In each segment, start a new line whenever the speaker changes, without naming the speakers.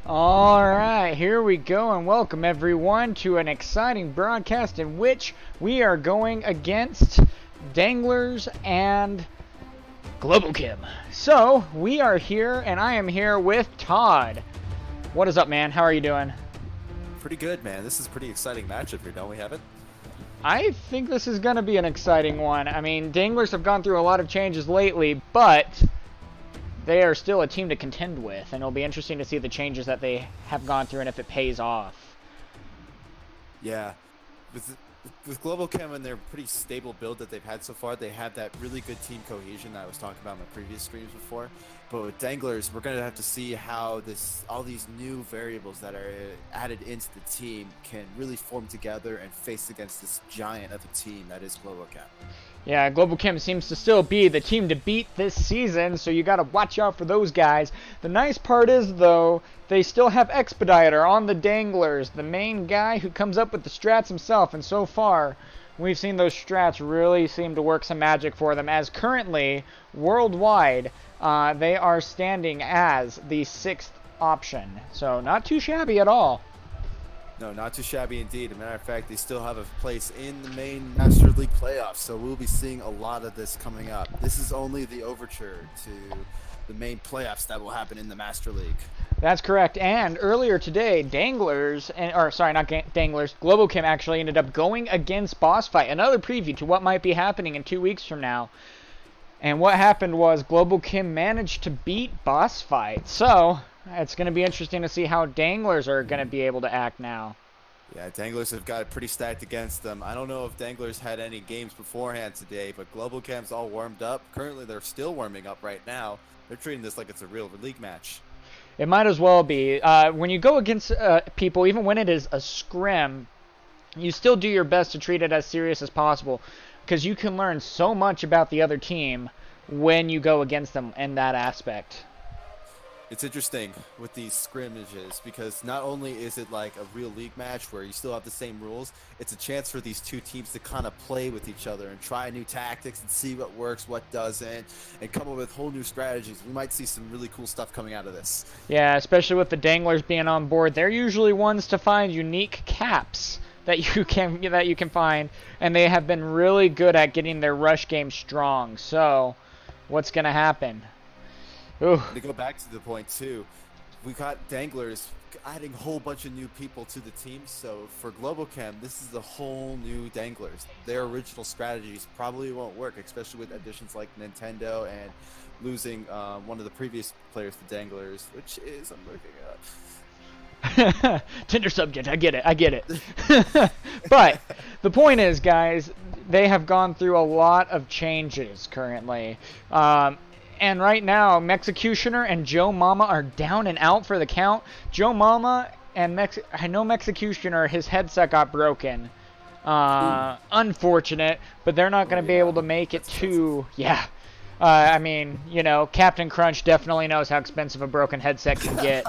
Alright, here we go, and welcome everyone to an exciting broadcast in which we are going against Danglers and Globochem. So, we are here, and I am here with Todd. What is up, man? How are you doing?
Pretty good, man. This is a pretty exciting matchup here, don't we have it?
I think this is going to be an exciting one. I mean, Danglers have gone through a lot of changes lately, but they are still a team to contend with, and it'll be interesting to see the changes that they have gone through and if it pays off.
Yeah. With Globochem and their pretty stable build that they've had so far, they have that really good team cohesion that I was talking about in my previous streams before. But with Danglers, we're going to have to see how all these new variables that are added into the team can really form together and face against this giant of a team that is Globochem.
Yeah, Globochem seems to still be the team to beat this season, so you got to watch out for those guys. The nice part is, though, they still have Expediter on the Danglers, the main guy who comes up with the strats himself, and so far, we've seen those strats really seem to work some magic for them, as currently, worldwide, they are standing as the 6th option. So, not too shabby at all.
No, not too shabby indeed. As a matter of fact, they still have a place in the main Master League playoffs, so we'll be seeing a lot of this coming up. This is only the overture to the main playoffs that will happen in the Master League.
That's correct. And earlier today, Danglers, Globochem actually ended up going against Boss Fight. Another preview to what might be happening in 2 weeks from now. And what happened was Globochem managed to beat Boss Fight. So it's going to be interesting to see how Danglers are going to be able to act now.
Yeah, Danglers have got it pretty stacked against them. I don't know if Danglers had any games beforehand today, but Globochem's all warmed up. Currently, they're still warming up right now. They're treating this like it's a real league match.
It might as well be. When you go against people, even when it is a scrim, you still do your best to treat it as serious as possible, because you can learn so much about the other team when you go against them in that aspect.
It's interesting with these scrimmages because not only is it like a real league match where you still have the same rules, it's a chance for these two teams to kind of play with each other and try new tactics and see what works, what doesn't, and come up with whole new strategies. We might see some really cool stuff coming out of this.
Yeah, especially with the Danglers being on board. They're usually ones to find unique caps that you can find, and they have been really good at getting their rush game strong. So, what's going to happen? Ooh.
To go back to the point too, we got Danglers adding a whole bunch of new people to the team. So for Globochem, this is a whole new Danglers. Their original strategies probably won't work, especially with additions like Nintendo and losing one of the previous players to Danglers, which is I'm looking up.
Tender subject, I get it. But the point is, guys, they have gone through a lot of changes currently. And right now, Mexicutioner and Joe Mama are down and out for the count. Joe Mama and I know Mexicutioner, his headset got broken. Unfortunate, but they're not going to be able to make it to... Yeah. I mean, you know, Captain Crunch definitely knows how expensive a broken headset can get.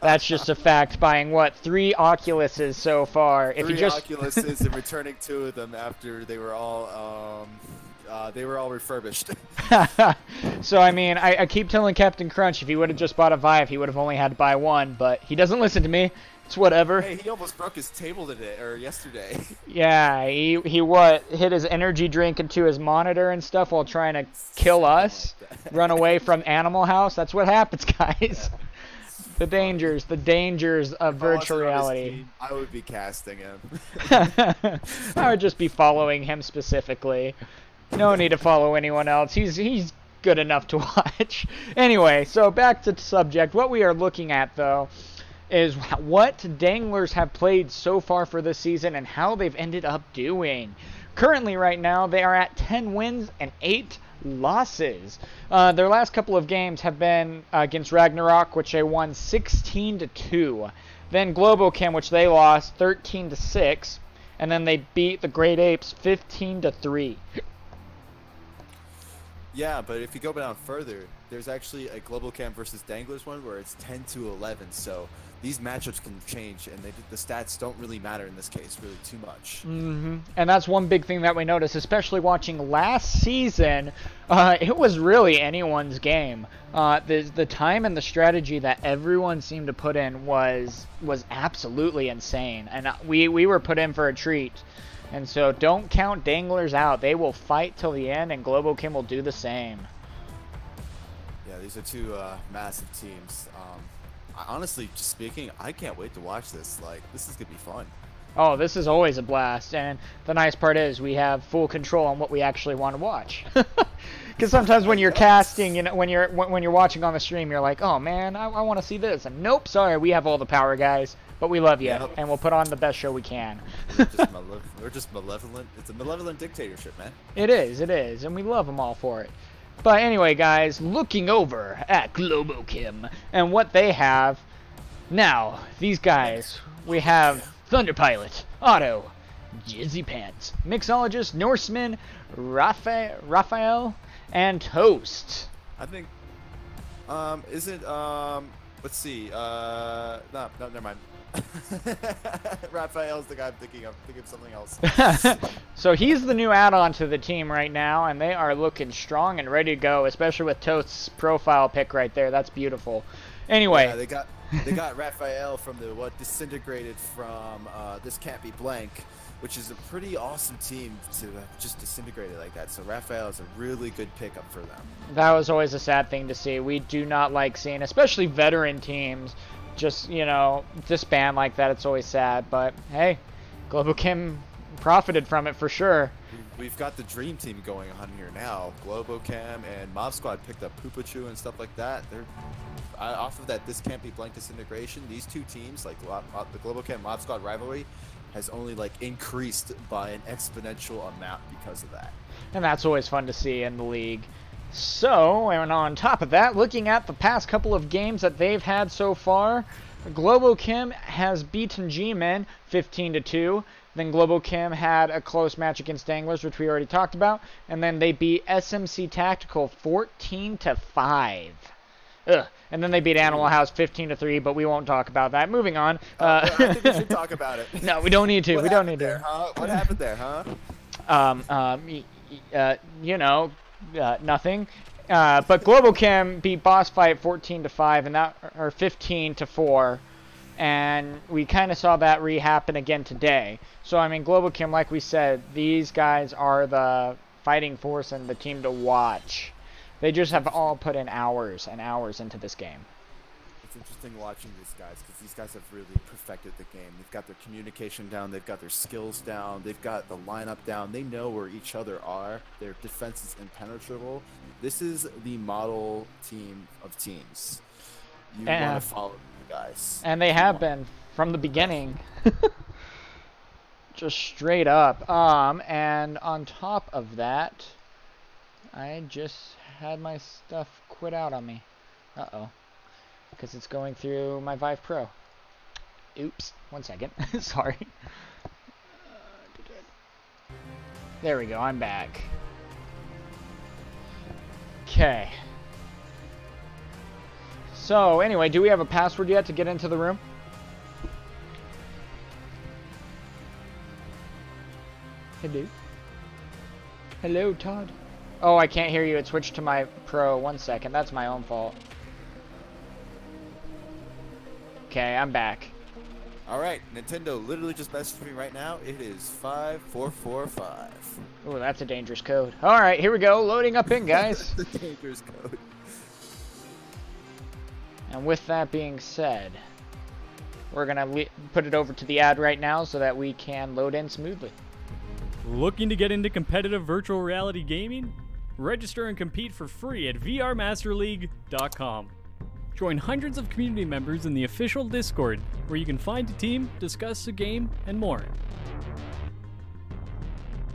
That's just a fact. Buying, what, 3 Oculuses so far.
If 3 Oculuses and returning 2 of them after they were all refurbished.
So, I mean, I keep telling Captain Crunch if he would have just bought a Vive, he would have only had to buy 1, but he doesn't listen to me. It's whatever.
Hey, he almost broke his table today, or yesterday.
Yeah, he hit his energy drink into his monitor and stuff while trying to kill us, run away from Animal House. That's what happens, guys. The dangers of virtual reality.
I would be casting him.
I would just be following him specifically. No need to follow anyone else. He's good enough to watch. Anyway, so back to the subject. What we are looking at, though, is what Danglers have played so far for this season and how they've ended up doing. Currently, right now, they are at 10 wins and 8 losses. Their last couple of games have been against Ragnarok, which they won 16-2. Then Globochem, which they lost 13-6. And then they beat the Great Apes 15-3.
Yeah, but if you go down further, there's actually a Globochem versus Danglers one where it's 10-11. So these matchups can change, and the stats don't really matter in this case, really too much.
And that's one big thing that we noticed, especially watching last season. It was really anyone's game. The time and the strategy that everyone seemed to put in was absolutely insane, and we were put in for a treat. And so don't count Danglers out. They will fight till the end, and Globochem will do the same.
Yeah, these are two massive teams. Honestly, just speaking, I can't wait to watch this. Like, this is gonna be fun.
Oh, this is always a blast, and the nice part is we have full control on what we actually want to watch. Because sometimes when you're casting, you know, when you're watching on the stream, you're like, oh man, I want to see this, and nope, sorry, we have all the power, guys, but we love you, and we'll put on the best show we can.
We're just malevolent. It's a malevolent dictatorship, man.
It is, and we love them all for it. But anyway, guys, looking over at Globochem and what they have now, these guys, we have Thunder Pilot, Otto, Jizzy Pants, Mixologist, Norseman, Raphael, and Toast.
I think, is it, let's see, no, never mind. Raphael's the guy I'm thinking of. Think of something else.
So he's the new add-on to the team right now, and they are looking strong and ready to go, especially with Toast's profile pic right there. That's beautiful. Anyway.
Yeah, they got Raphael from the disintegrated from This Can't Be Blank, which is a pretty awesome team to just disintegrate it like that. So Raphael is a really good pickup for them.
That was always a sad thing to see. We do not like seeing, especially veteran teams, just, you know, disband like that. It's always sad, but hey, Globochem profited from it for sure.
We've got the dream team going on here now. Globochem and Mob Squad picked up Poopachu and stuff like that. They're off of that This Can't Be Blank disintegration. These two teams, like the Globochem Mob Squad rivalry, has only like increased by an exponential amount because of that.
And that's always fun to see in the league. So, and on top of that, looking at the past couple of games that they've had so far, Globochem has beaten G-Men 15-2. Then Globochem had a close match against Danglers, which we already talked about. And then they beat SMC Tactical 14-5. Ugh. And then they beat Animal House 15-3, but we won't talk about that. Moving on.
I think we should talk about it.
No, we don't need to. We don't need to.
What happened there, huh?
You know, nothing. But Globochem beat Boss Fight 14-5, and that, or 15-4, and we kind of saw that re-happen again today. So I mean, Globochem, like we said, these guys are the fighting force and the team to watch. They just have all put in hours and hours into this game.
It's interesting watching these guys because these guys have really perfected the game. They've got their communication down, they've got their skills down, they've got the lineup down, they know where each other are, their defense is impenetrable. This is the model team of teams. You want to follow the guys.
And they have been from the beginning. Just straight up. And on top of that, I just had my stuff quit out on me. Uh-oh. Because it's going through my Vive Pro. Oops. 1 second. Sorry. There we go. I'm back. Okay. So, anyway, do we have a password yet to get into the room? Hello? Hello, Todd. Oh, I can't hear you. It switched to my Pro. 1 second. That's my own fault. Okay, I'm back.
All right, Nintendo literally just messaged me right now. It is 5445.
Oh, that's a dangerous code. All right, here we go. Loading up in, guys.
The dangerous code.
And with that being said, we're going to put it over to the ad right now so that we can load in smoothly.
Looking to get into competitive virtual reality gaming? Register and compete for free at vrmasterleague.com. Join hundreds of community members in the official Discord, where you can find a team, discuss a game, and more.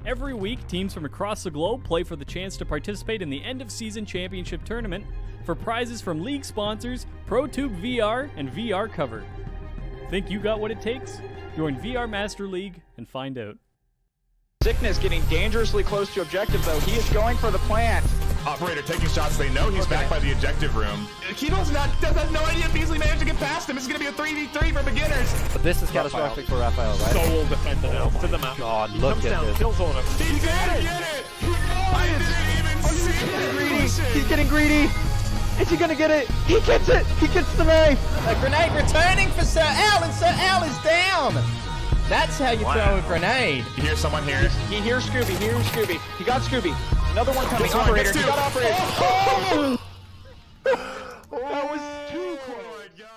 Every week, teams from across the globe play for the chance to participate in the end-of-season championship tournament for prizes from league sponsors, ProTube VR, and VR Cover. Think you got what it takes? Join VR Master League and find out.
Sickness getting dangerously close to objective, though. He is going for the plant.
Operator taking shots. They know he's back by the objective room. Kino's doesn't no idea Beasley managed to get past him. It's going to be a 3v3 for beginners.
But this is catastrophic for Raphael, right?
Soul defended it to the map.
God,
He
look
comes
at
down,
this.
kills all of them.
He's going to get it. I didn't even see it.
He's getting greedy. Is he gonna get it? He gets it. He gets the knife.
A grenade returning for Sir Al, and Sir Al is down. That's how you throw a grenade.
You hear someone here?
He hears Scooby. He hears Scooby. He got Scooby. Another one coming.
Gets one,
Operator.
gets
He
two.
got operator.
Oh!
That was too close.
Oh my gosh.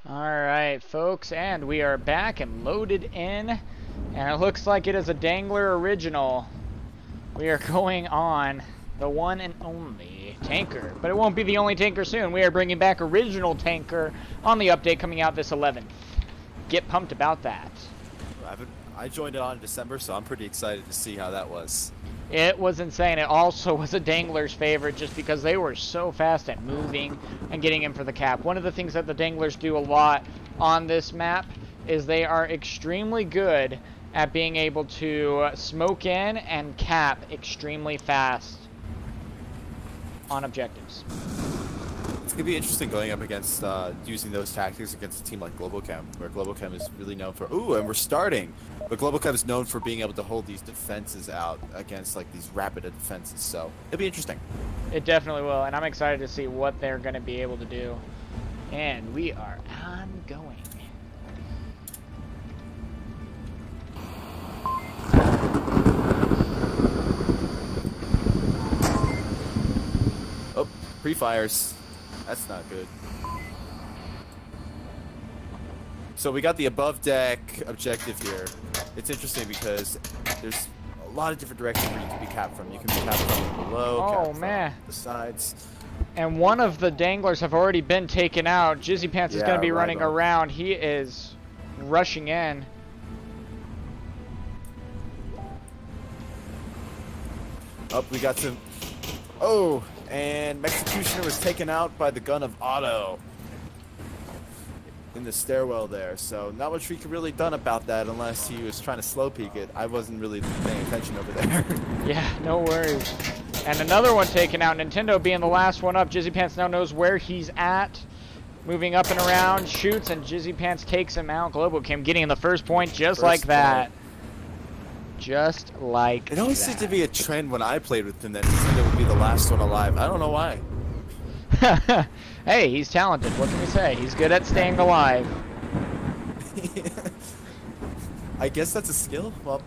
Alright, folks, and we are back and loaded in, and it looks like it is a Dangler original. We are going on the one and only tanker, but it won't be the only tanker soon. We are bringing back original tanker on the update coming out this 11th. Get pumped about that.
I joined it on December, so I'm pretty excited to see how that was.
It was insane. It also was a Dangler's favorite just because they were so fast at moving and getting in for the cap. One of the things that the Danglers do a lot on this map is they are extremely good at being able to smoke in and cap extremely fast on objectives.
It's going to be interesting going up against using those tactics against a team like Globochem, where Globochem is really known for, ooh, and we're starting. But Globochem is known for being able to hold these defenses out against like these rapid defenses, so it'll be interesting.
It definitely will, and I'm excited to see what they're going to be able to do. And we are ongoing.
Oh, pre-fires. That's not good. So we got the above deck objective here. It's interesting because there's a lot of different directions where you can be capped from. You can be capped from below,
Oh,
capped
man.
from the sides.
And one of the Danglers have already been taken out. Jizzy Pants is
Yeah,
going to be
right
running
on.
around. He is rushing in.
Up, we got some. Oh, and Executioner was taken out by the gun of Otto in the stairwell there. So not much we could really done about that unless he was trying to slow peek it. I wasn't really paying attention over there.
Yeah, no worries. And another one taken out. Nintendo being the last one up. Jizzy Pants now knows where he's at. Moving up and around, shoots, and Jizzy Pants takes him out. Globochem getting the first point just like that. Just like
It always seemed to be a trend when I played with him that Nintendo would be the last one alive. I don't know why.
Hey, he's talented. What can we say? He's good at staying alive.
I guess that's a skill. Well,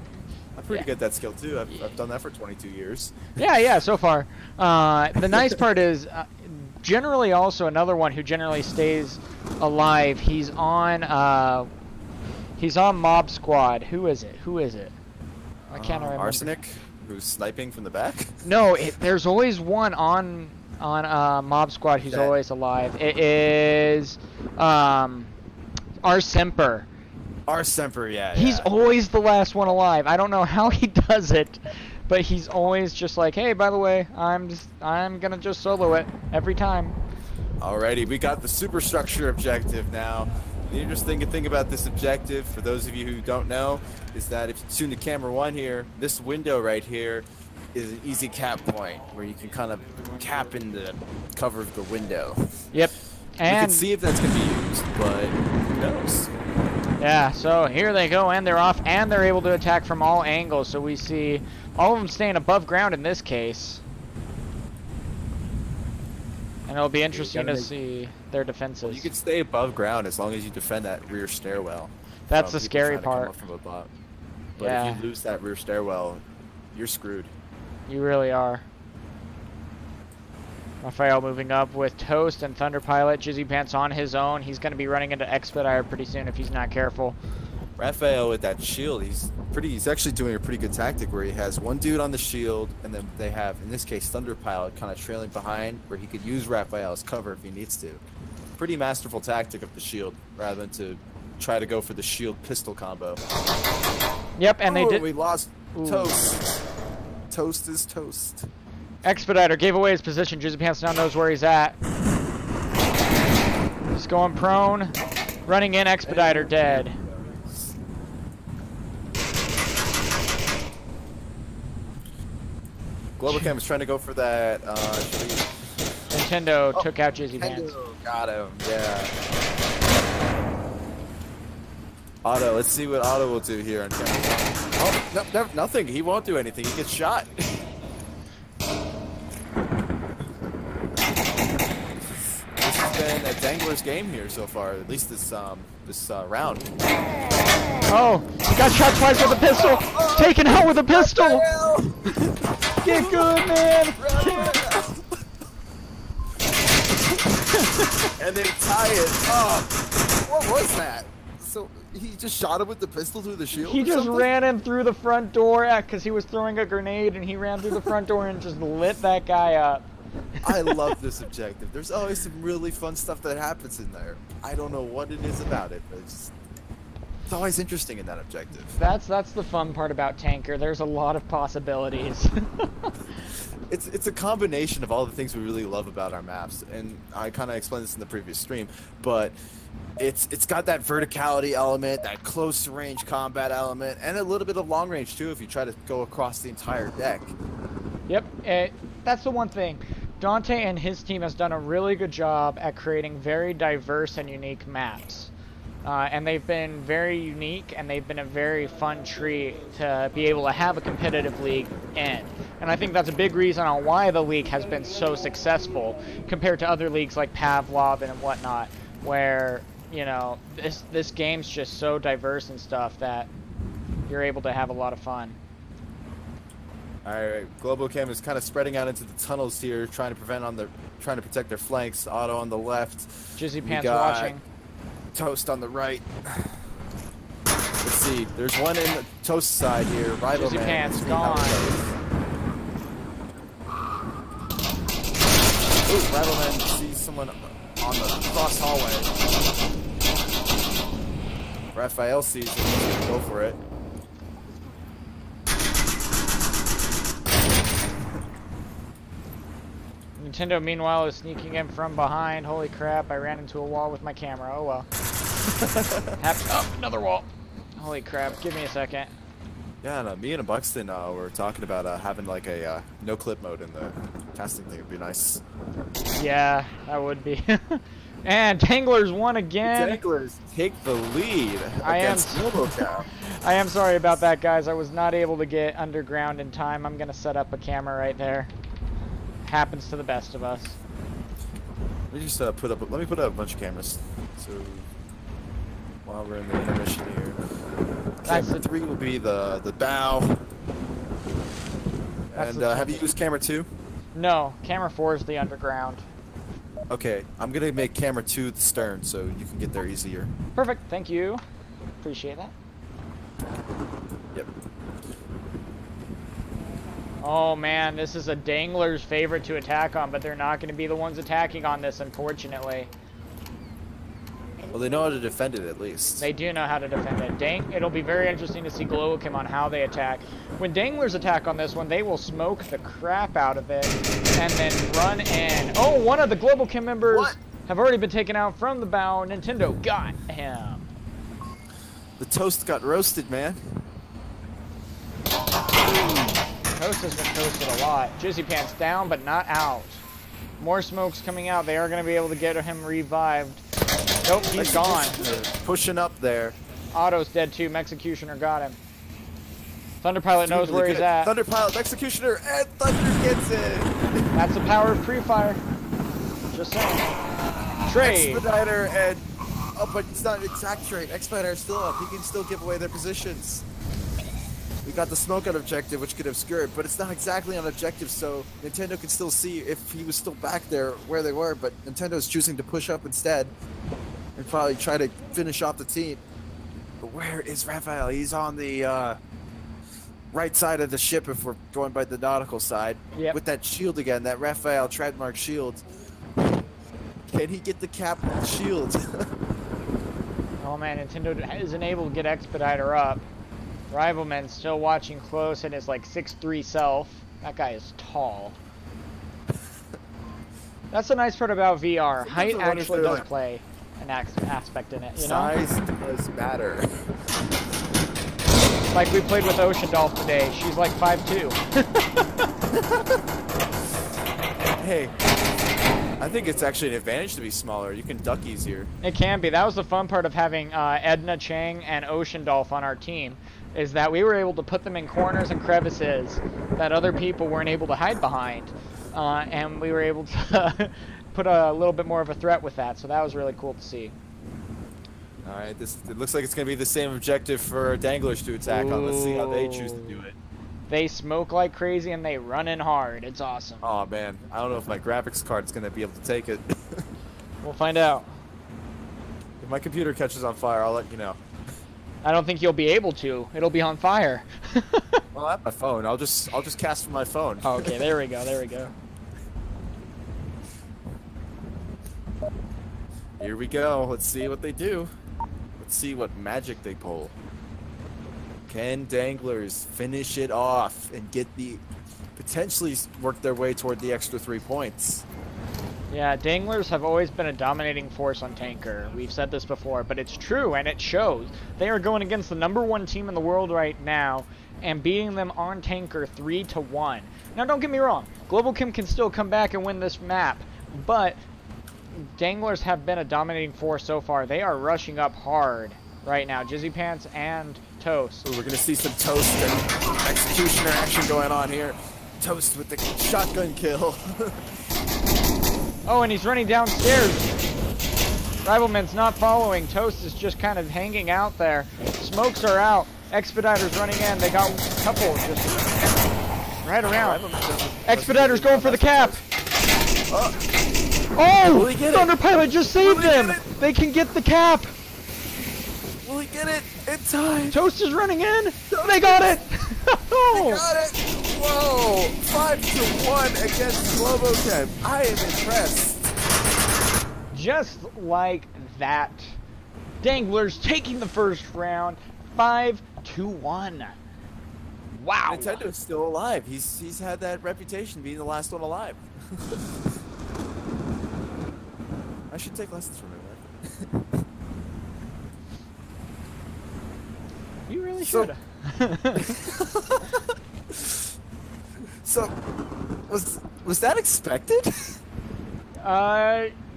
I'm pretty good at that skill too. I've done that for 22 years.
Yeah, so far. The nice part is, generally also another one who generally stays alive. He's on Mob Squad. Who is it? I can't remember.
Arsenic, who's sniping from the back.
No, there's always one on Mob Squad who's always alive. It is our Semper.
Our Semper, yeah.
He's always the last one alive. I don't know how he does it, but he's always just like, hey, by the way, I'm gonna just solo it every time.
Alrighty, we got the superstructure objective now. The interesting thing about this objective, for those of you who don't know, is that if you tune to camera 1 here, this window right here is an easy cap point where you can kind of cap in the cover of the window.
Yep.
We can see if that's going to be used, but who knows?
Yeah, so here they go, and they're off, and they're able to attack from all angles. So we see all of them staying above ground in this case. And it'll be interesting to see their defenses.
Well, you can stay above ground as long as you defend that rear stairwell.
That's the
People
scary
trying to come
part.
up from above. But
Yeah.
if you lose that rear stairwell, you're screwed.
You really are. Raphael moving up with Toast and Thunder Pilot. Jizzy Pants on his own. He's going to be running into Expediter pretty soon if he's not careful.
Raphael with that shield, he's actually doing a pretty good tactic where he has one dude on the shield, and then they have, in this case, Thunder Pilot kind of trailing behind, where he could use Raphael as cover if he needs to. pretty masterful tactic of the shield rather than to try to go for the shield pistol combo.
Yep, and they did.
We lost Toast. Toast is toast.
Expediter gave away his position. Juicy Pants now knows where he's at. He's going prone. Running in, Expediter dead.
Globochem was trying to go for that.
Nintendo took out Juicy Pants.
Got him. Yeah. Otto, let's see what Otto will do here on camera. Oh, no, nothing. He won't do anything. He gets shot. This has been a Danglers game here so far, at least this round.
Oh, he got shot twice with a pistol. Taken out with a pistol. Get good, man.
And they tie it. Oh, what was that? So he just shot him with the pistol through the shield?
He just ran him through the front door because he was throwing a grenade, and he ran through the front door and just lit that guy up.
I love this objective. There's always some really fun stuff that happens in there. I don't know what it is about it, but it's always interesting in that objective.
That's the fun part about Tanker. There's a lot of possibilities.
It's a combination of all the things we really love about our maps, and I kind of explained this in the previous stream, but it's got that verticality element, that close range combat element, and a little bit of long range too if you try to go across the entire deck.
Yep, that's the one thing. Dante and his team has done a really good job at creating very diverse and unique maps. And they've been very unique, and they've been a very fun treat to be able to have a competitive league in. And I think that's a big reason on why the league has been so successful compared to other leagues like Pavlov and whatnot, where, you know, this game's just so diverse and stuff that you're able to have a lot of fun.
Alright, Globochem is kind of spreading out into the tunnels here, trying to protect their flanks. Otto on the left.
Jizzy Pants watching.
Toast on the right. Let's see. There's one in the Toast side here. Rival
Jizzy
Man.
Pants gone.
Ooh, Rival Man sees someone on the cross hallway. Raphael sees him. Go for it.
Nintendo, meanwhile, is sneaking in from behind. Holy crap, I ran into a wall with my camera. Oh well. Oh, another wall. Holy crap, give me a second.
Yeah, no, me and Buxton were talking about having like a no-clip mode in the casting thing. It'd be nice.
Yeah, that would be. And Danglers won again.
Danglers take the lead against Globochem.
I am sorry about that, guys. I was not able to get underground in time. I'm going to set up a camera right there. Happens to the best of us.
Let me just let me put up a bunch of cameras. So while we're in the intermission here, camera 3 will be the bow. And have you used camera 2?
No, camera 4 is the underground.
Okay, I'm gonna make camera 2 the stern, so you can get there easier.
Perfect, thank you. Appreciate that.
Yep.
Oh man, this is a Dangler's favorite to attack on, but they're not going to be the ones attacking on this, unfortunately.
Well, they know how to defend it at least.
They do know how to defend it. It'll be very interesting to see Globochem on how they attack. When Danglers attack on this one, they will smoke the crap out of it and then run in. Oh, one of the Globochem members have already been taken out from the bow. Nintendo got him.
The Toast got roasted, man.
Toast has been toasted a lot. Jizzy Pants down, but not out. More smoke's coming out. They are going to be able to get him revived. Nope, he's gone.
Pushing up there.
Otto's dead too. Executioner got him. Thunderpilot knows where he's at.
Thunderpilot, Executioner, and Thunder gets it.
That's the power of pre-fire. Just saying. Trade.
Expediter and... Oh, but it's not an exact trade. Expediter still up. He can still give away their positions. We got the smoke out objective, which could obscure it, but it's not exactly on objective, so Nintendo can still see if he was still back there where they were, but Nintendo's choosing to push up instead and probably try to finish off the team. But where is Raphael? He's on the right side of the ship if we're going by the nautical side.
Yep.
With that shield again, that Raphael trademark shield. Can he get the cap and shield?
Oh man, Nintendo isn't able to get Expediter up. Rivalman's still watching close and is like 6'3" self. That guy is tall. That's the nice part about VR. Height actually does play an aspect in it, you know?
Size does matter.
Like we played with Ocean Dolph today. She's like 5'2".
Hey, I think it's actually an advantage to be smaller. You can duck easier.
It can be. That was the fun part of having Edna Chang and Ocean Dolph on our team, is that we were able to put them in corners and crevices that other people weren't able to hide behind. And we were able to put a little bit more of a threat with that, so that was really cool to see.
All right, it looks like it's going to be the same objective for Danglers to attack on. Let's see how they choose to do it.
They smoke like crazy and they run in hard. It's awesome.
Oh man, I don't know if my graphics card is going to be able to take it.
We'll find out.
If my computer catches on fire, I'll let you know.
I don't think you'll be able to. It'll be on fire.
Well, I have my phone. I'll just cast from my phone.
Oh, okay, there we go. There we go.
Here we go. Let's see what they do. Let's see what magic they pull. Can Danglers finish it off and get potentially work their way toward the extra 3 points?
Yeah, Danglers have always been a dominating force on Tanker. We've said this before, but it's true and it shows. They are going against the #1 team in the world right now and beating them on Tanker 3-1. Now, don't get me wrong. Globochem can still come back and win this map, but Danglers have been a dominating force so far. They are rushing up hard right now. Jizzy Pants and Toast.
Ooh, we're going to see some Toast and Executioner action going on here. Toast with the shotgun kill.
Oh, and he's running downstairs. Rivalman's not following. Toast is just kind of hanging out there. Smokes are out. Expediter's running in. They got a couple just right around. Expediter's going for the cap. Oh! Thunder Pilot just saved them! They can get the cap!
Will he get it in time?
Toast is running in! They got it!
They got it! Whoa! 5-1 against Globochem. I am impressed.
Just like that. Danglers taking the first round, 5-1. Wow.
Nintendo's still alive. He's had that reputation being the last one alive. I should take lessons from him.
You really should.
So, was that expected?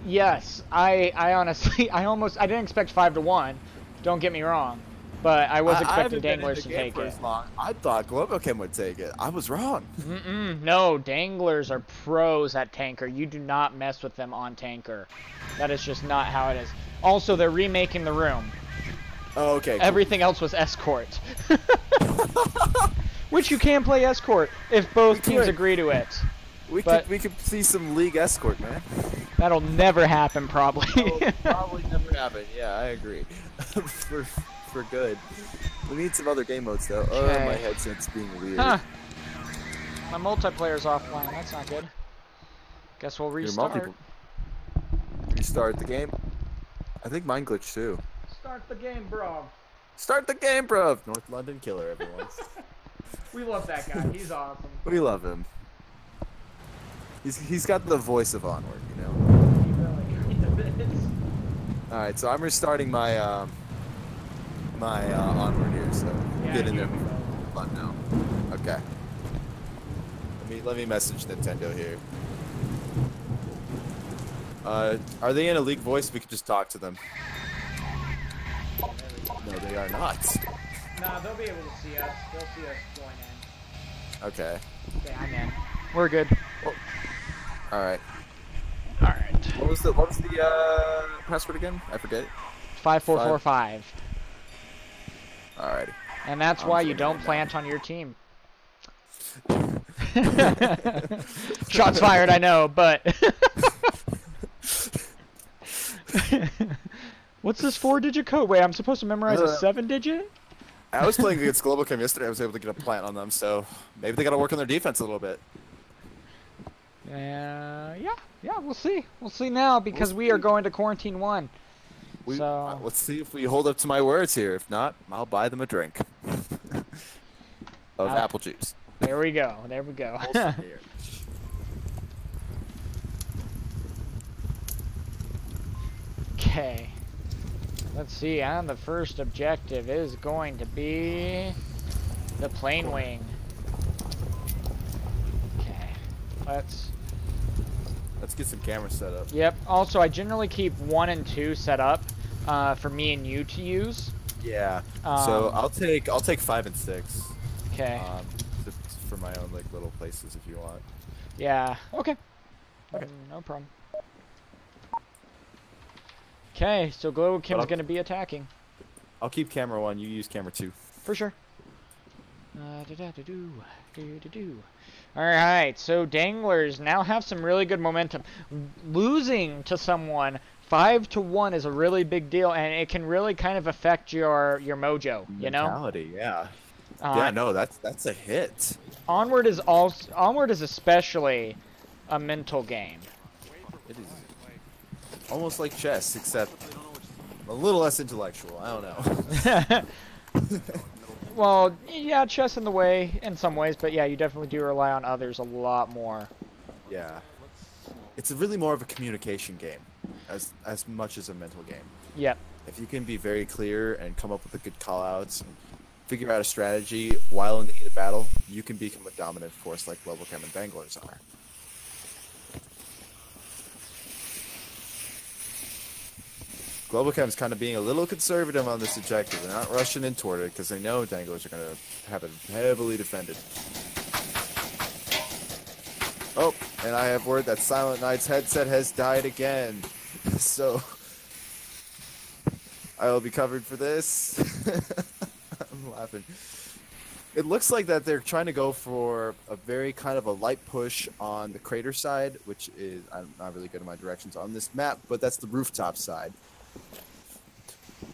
Yes. I honestly, I didn't expect 5-1. Don't get me wrong, but I was expecting Danglers to take it.
I thought Globochem would take it. I was wrong.
No, Danglers are pros at Tanker. You do not mess with them on Tanker. That is just not how it is. Also, they're remaking the room.
Oh, okay.
Everything else was Escort. Which you can play Escort if both teams agree to it.
We could see some League Escort, man.
That'll never happen, probably.
That'll probably never happen. Yeah, I agree. for good. We need some other game modes, though. Oh, my headset's being weird.
Huh. My multiplayer's offline. That's not good. Guess we'll restart.
Restart the game. I think mine glitched too.
Start the game, bro.
Start the game, bro. North London killer, everyone.
We love that guy. He's awesome.
We love him. He's got the voice of Onward, you know.
He really is.
All right, so I'm restarting my Onward here, so get in there. Fun now. Okay. Let me message Nintendo here. Are they in a League voice? We could just talk to them. No, they are not.
Nah, they'll be able to see us. They'll see us going in.
Okay.
Okay, I'm in. We're good.
Well, all right.
All right.
What was the password again? I forget.
5445.
Alrighty.
And that's why you don't plant on your team. Shots fired, I know, but what's this 4-digit code? Wait, I'm supposed to memorize a 7-digit?
I was playing against Globochem yesterday. I was able to get a plant on them, so maybe they got to work on their defense a little bit.
Yeah, we'll see. We'll see now because we are going to quarantine 1. So
let's see if we hold up to my words here. If not, I'll buy them a drink of apple juice.
There we go. There we go. Okay. Let's see. And the first objective is going to be the plane wing. Okay. Let's
get some cameras set up.
Yep. Also, I generally keep 1 and 2 set up for me and you to use.
Yeah. So I'll take 5 and 6.
Okay.
Just for my own like little places if you want.
Yeah. Okay. No problem. Okay, so Globochem is going to be attacking.
I'll keep camera 1. You use camera 2.
For sure. Alright, so Danglers now have some really good momentum. Losing to someone 5-1 is a really big deal, and it can really kind of affect your mojo, you know?
Mentality, yeah. Yeah, no, that's a hit.
Onward is especially a mental game.
It is almost like chess, except a little less intellectual. I don't know.
Well, yeah, chess in the way, in some ways, but yeah, you definitely do rely on others a lot more.
Yeah. It's really more of a communication game, as much as a mental game.
Yep.
If you can be very clear and come up with a good call-outs, and figure out a strategy while in the heat of battle, you can become a dominant force like Globochem and Danglers are. Globochem's kind of being a little conservative on this objective. They're not rushing in toward it because they know Danglers are going to have it heavily defended. Oh, and I have word that Silent Knight's headset has died again. So, I will be covered for this. I'm laughing. It looks like that they're trying to go for a very kind of a light push on the crater side, which is, I'm not really good at my directions on this map, but that's the rooftop side.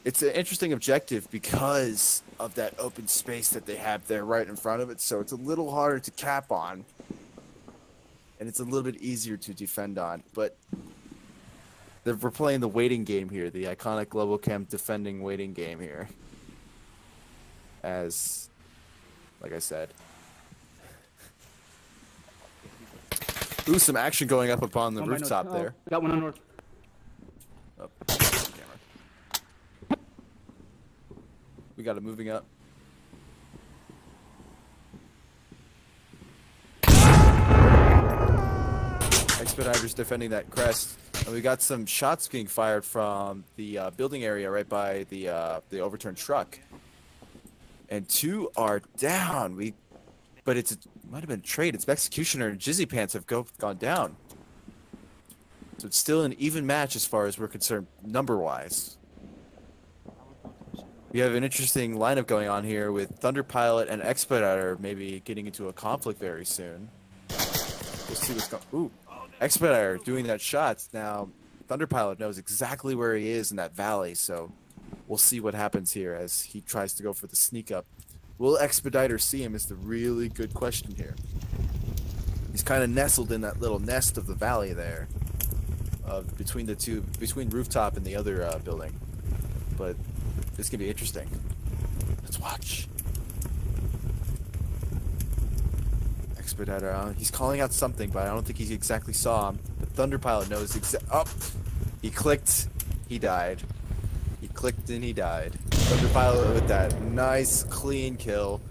It's an interesting objective because of that open space that they have there right in front of it, so it's a little harder to cap on. And it's a little bit easier to defend on, but we're playing the waiting game here, the iconic Globochem defending waiting game here. As, like I said. Ooh, some action going up upon the rooftop there.
Got one on north.
Oh, camera. We got it moving up. Expeditors defending that crest. And we got some shots being fired from the building area right by the overturned truck. And 2 are down. But it might have been trade. It's Executioner and Jizzy Pants have gone down. So it's still an even match as far as we're concerned, number-wise. We have an interesting lineup going on here with Thunder Pilot and Expediter maybe getting into a conflict very soon. We'll see what's going. Ooh, Expediter doing that shot. Now, Thunder Pilot knows exactly where he is in that valley, so we'll see what happens here as he tries to go for the sneak up. Will Expediter see him is the really good question here. He's kind of nestled in that little nest of the valley there, between the two, between rooftop and the other building. But this can be interesting. Let's watch. Expediter, he's calling out something, but I don't think he exactly saw him. The Thunder Pilot knows oh! He clicked, he died. He clicked and he died. Thunder Pilot with that nice, clean kill.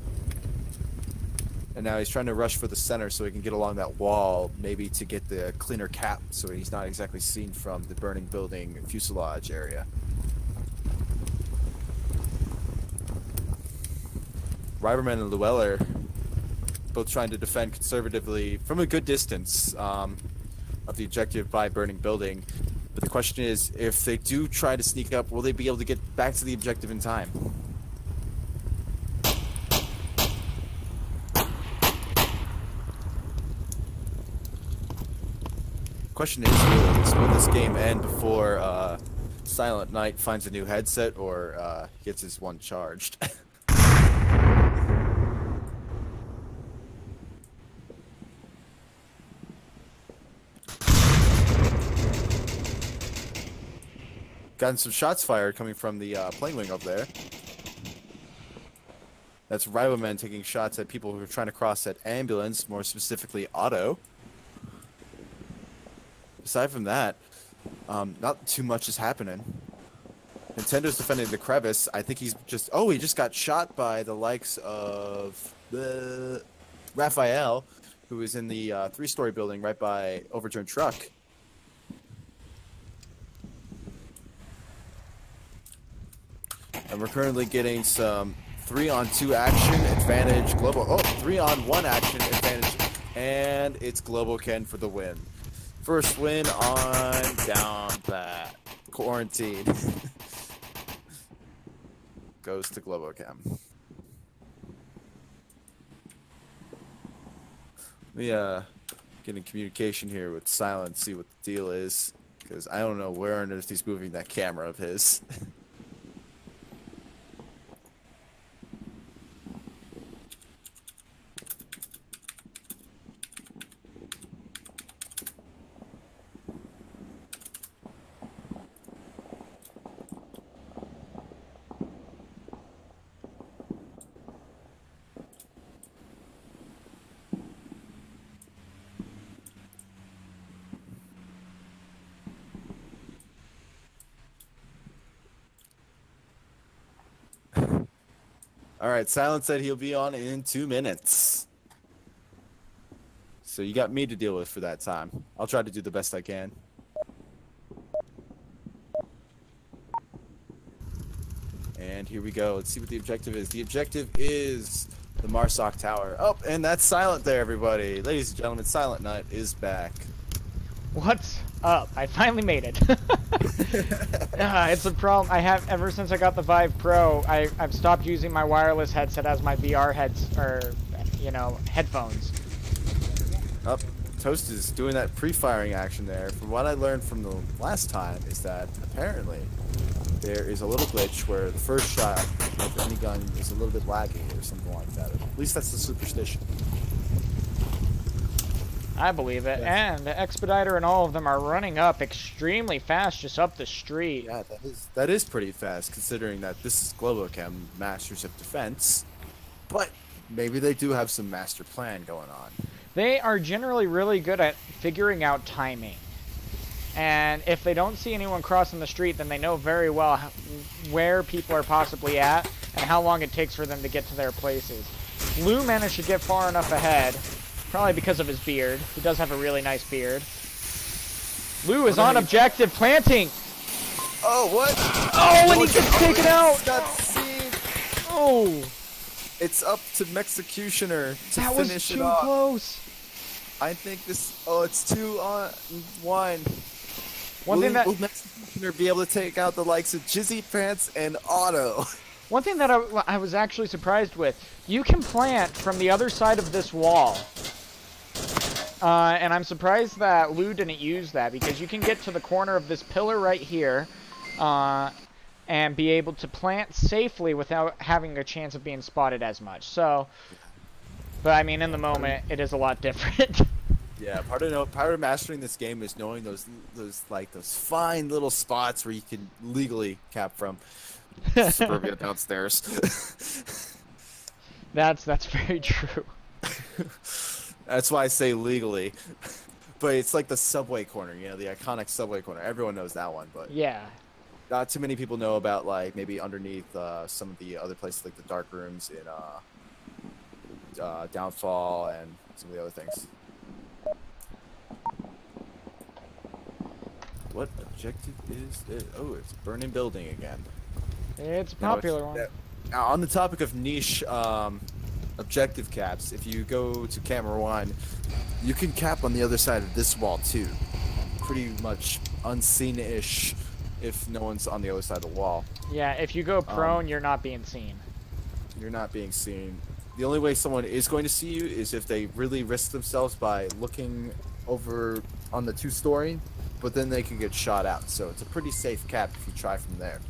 And now he's trying to rush for the center so he can get along that wall, maybe to get the cleaner cap so he's not exactly seen from the burning building fuselage area. Riberman and Llewellyn both trying to defend conservatively from a good distance of the objective by burning building. But the question is, if they do try to sneak up, will they be able to get back to the objective in time? Question is, will this game end before Silent Knight finds a new headset or gets his one charged? gotten some shots fired coming from the plane wing up there. That's Rivalman taking shots at people who are trying to cross that ambulance, more specifically Otto. Aside from that, not too much is happening. Nintendo's defending the crevice. I think he's just... Oh, he just got shot by the likes of the Raphael, who is in the 3-story building right by overturned truck. And we're currently getting some 3-on-2 action advantage. 3-on-1 action advantage. And it's Globochem for the win. First win on down that quarantine. Goes to Globochem. We get in communication here with Silent, see what the deal is, because I don't know where on earth he's moving that camera of his. Alright, Silent said he'll be on in 2 minutes. So you got me to deal with for that time. I'll try to do the best I can. And here we go. Let's see what the objective is. The objective is the Marsoc Tower. Oh, and that's Silent there, everybody. Ladies and gentlemen, Silent Knight is back.
What's up? I finally made it. It's a problem. I have ever since I got the Vive Pro. I've stopped using my wireless headset as my VR headphones.
Up, Toast is doing that pre-firing action there. From what I learned from the last time is that apparently there is a little glitch where the first shot of any gun is a little bit laggy or something like that. At least that's the superstition.
I believe it. Yes. And the Expediter and all of them are running up extremely fast just up the street.
Yeah, that is pretty fast considering that this is Globochem, Masters of Defense. But maybe they do have some master plan going on.
They are generally really good at figuring out timing. And if they don't see anyone crossing the street, then they know very well where people are possibly at and how long it takes for them to get to their places. Lou managed to get far enough ahead, probably because of his beard. He does have a really nice beard. Lou is on objective planting.
Oh, what?
Oh, and he gets taken out.
That's seen.
Oh.
It's up to Executioner to
that was
finish
too
it off.
Close.
I think this... Oh, it's 2-on-1.
One thing that...
Will Executioner be able to take out the likes of Jizzy Pants and Otto?
One thing that I was actually surprised with, you can plant from the other side of this wall. And I'm surprised that Lou didn't use that, because you can get to the corner of this pillar right here and be able to plant safely without having a chance of being spotted as much. So, but I mean, in the moment, it is a lot different.
Yeah, part of mastering this game is knowing those fine little spots where you can legally cap from. Suburbia downstairs.
That's very true.
That's why I say legally. But it's like the subway corner, you know, the iconic subway corner. Everyone knows that one, but
yeah,
not too many people know about like maybe underneath some of the other places like the dark rooms in Downfall and some of the other things. What objective is it? Oh, it's burning building again.
It's a popular one.
Now, on the topic of niche objective caps, if you go to camera 1, you can cap on the other side of this wall too. Pretty much unseen-ish if no one's on the other side of the wall.
Yeah, if you go prone, you're not being seen.
You're not being seen. The only way someone is going to see you is if they really risk themselves by looking over on the 2-story, but then they can get shot out. So it's a pretty safe cap if you try from there.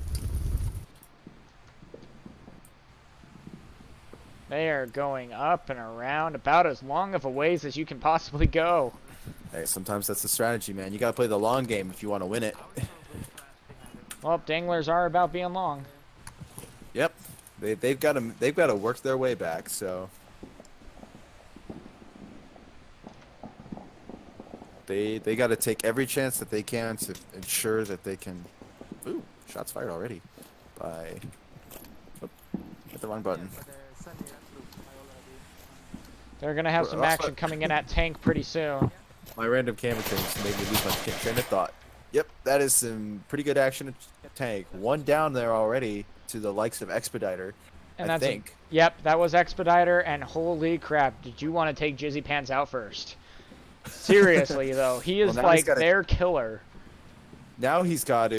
They are going up and around about as long of a ways as you can possibly go.
Hey, sometimes that's the strategy, man. You gotta play the long game if you want to win it.
Well, Danglers are about being long.
Yep. They've got to work their way back. So they got to take every chance that they can to ensure that they can. Ooh, shots fired already. By. Oh, hit the wrong button.
They're gonna have some action coming in at tank pretty soon.
My random camera things made me lose my train of thought. Yep, that is some pretty good action at tank. One down there already to the likes of Expediter.
And
I
that's
think.
Yep, that was Expediter, and holy crap, did you want to take Jizzy Pants out first? Seriously though, he is like their killer.
Now he's got to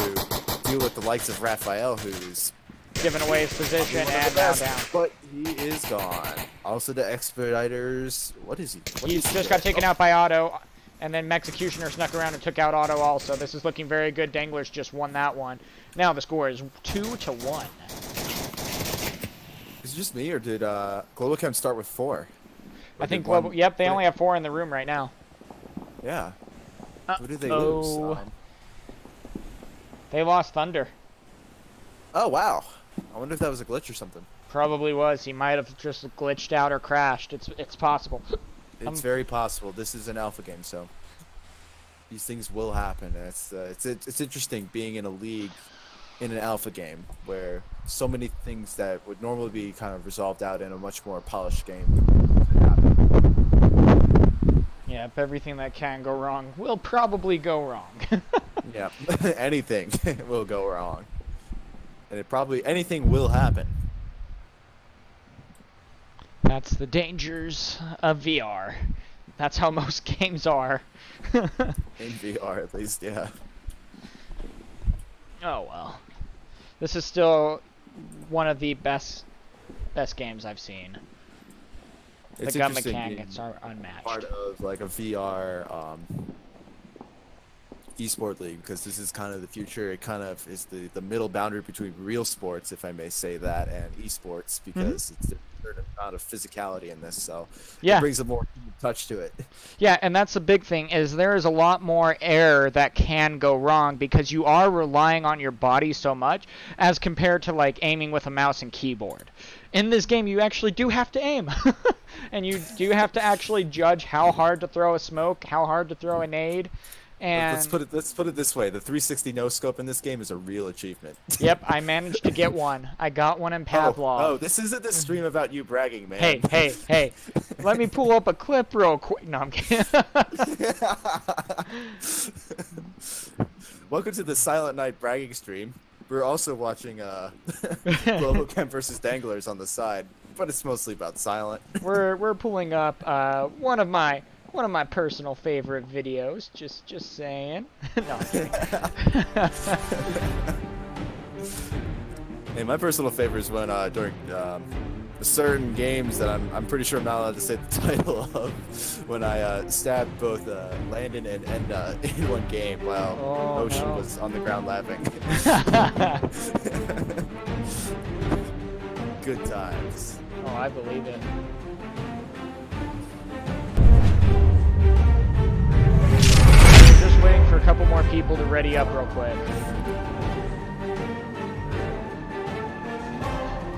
deal with the likes of Raphael, who's
giving away his position and now down.
But he is gone. Also the Expediters. What is he?
He's just got taken out by Otto, and then Executioner snuck around and took out Otto also. This is looking very good. Danglers just won that one. Now the score is 2-1.
Is it just me, or did Globochem start with 4?
I think Global. Yep, they only have 4 in the room right now.
Yeah. Who did they lose?
They lost Thunder.
Oh wow! I wonder if that was a glitch or something.
Probably was. He might have just glitched out or crashed. It's possible.
It's very possible. This is an alpha game, so these things will happen. And it's interesting being in a league in an alpha game where so many things that would normally be kind of resolved out in a much more polished game happen.
Yep, everything that can go wrong will probably go wrong.
Yeah, anything will go wrong. And anything will happen.
That's the dangers of VR. That's how most games are.
In VR, at least, yeah.
Oh well. This is still one of the best games I've seen. The gun mechanics are unmatched.
Part of like a VR esport league, because this is kind of the future. It kind of is the middle boundary between real sports, if I may say that, and esports, because it's a certain amount of physicality in this, so
yeah,
it brings a more human touch to it.
Yeah, and that's the big thing, is there is a lot more error that can go wrong because you are relying on your body so much as compared to like aiming with a mouse and keyboard. In this game, you actually do have to aim, and you do have to actually judge how hard to throw a smoke, how hard to throw a nade. And
let's put it this way: the 360 no scope in this game is a real achievement.
Yep, I managed to get one. I got one in Pavlov.
Oh, this isn't the stream about you bragging, man.
Hey! Let me pull up a clip real quick. No, I'm kidding.
Welcome to the Silent Night bragging stream. We're also watching Globochem versus Danglers on the side, but it's mostly about Silent.
We're pulling up one of my personal favorite videos. Just saying. No, I'm kidding.
Hey, my personal favorite is when during certain games that I'm pretty sure I'm not allowed to say the title of, when I stabbed both Landon and Enda in one game while Ocean was on the ground laughing. Good times.
Oh, I believe it. Just waiting for a couple more people to ready up real quick.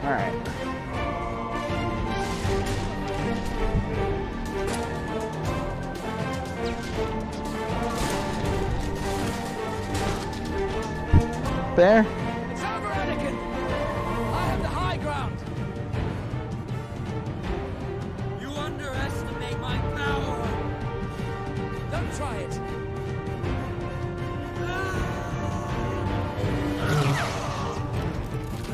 Alright. There?
It's over, Anakin! I have the high ground! You underestimate my power! Don't try it!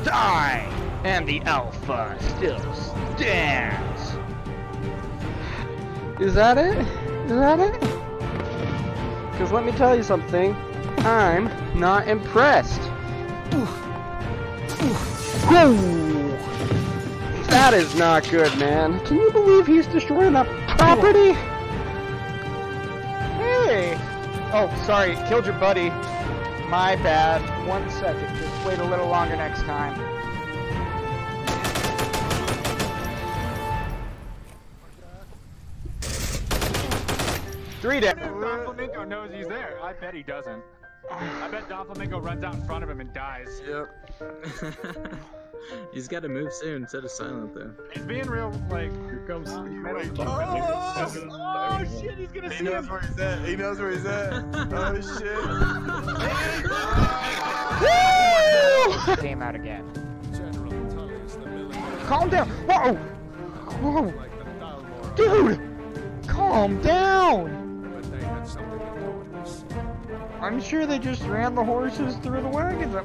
Die! And the Alpha still stands!
Is that it? Is that it? Because let me tell you something. I'm not impressed. That is not good, man. Can you believe he's destroying a property?
Hey! Oh, sorry, killed your buddy. My bad. 1 second. Just wait a little longer next time. Three down.
Flamingo knows he's there. I bet he doesn't.
I bet Don Flamingo runs out in front of him and dies.
Yep. He's got to move soon instead of silent though.
He's being real, like,
Here comes.
oh
shit, he's gonna
He knows where he's at. He knows where he's at. Oh shit.
Came out again. Calm down. Whoa! Whoa! Dude! Calm down! I'm sure they just ran the horses through the wagons.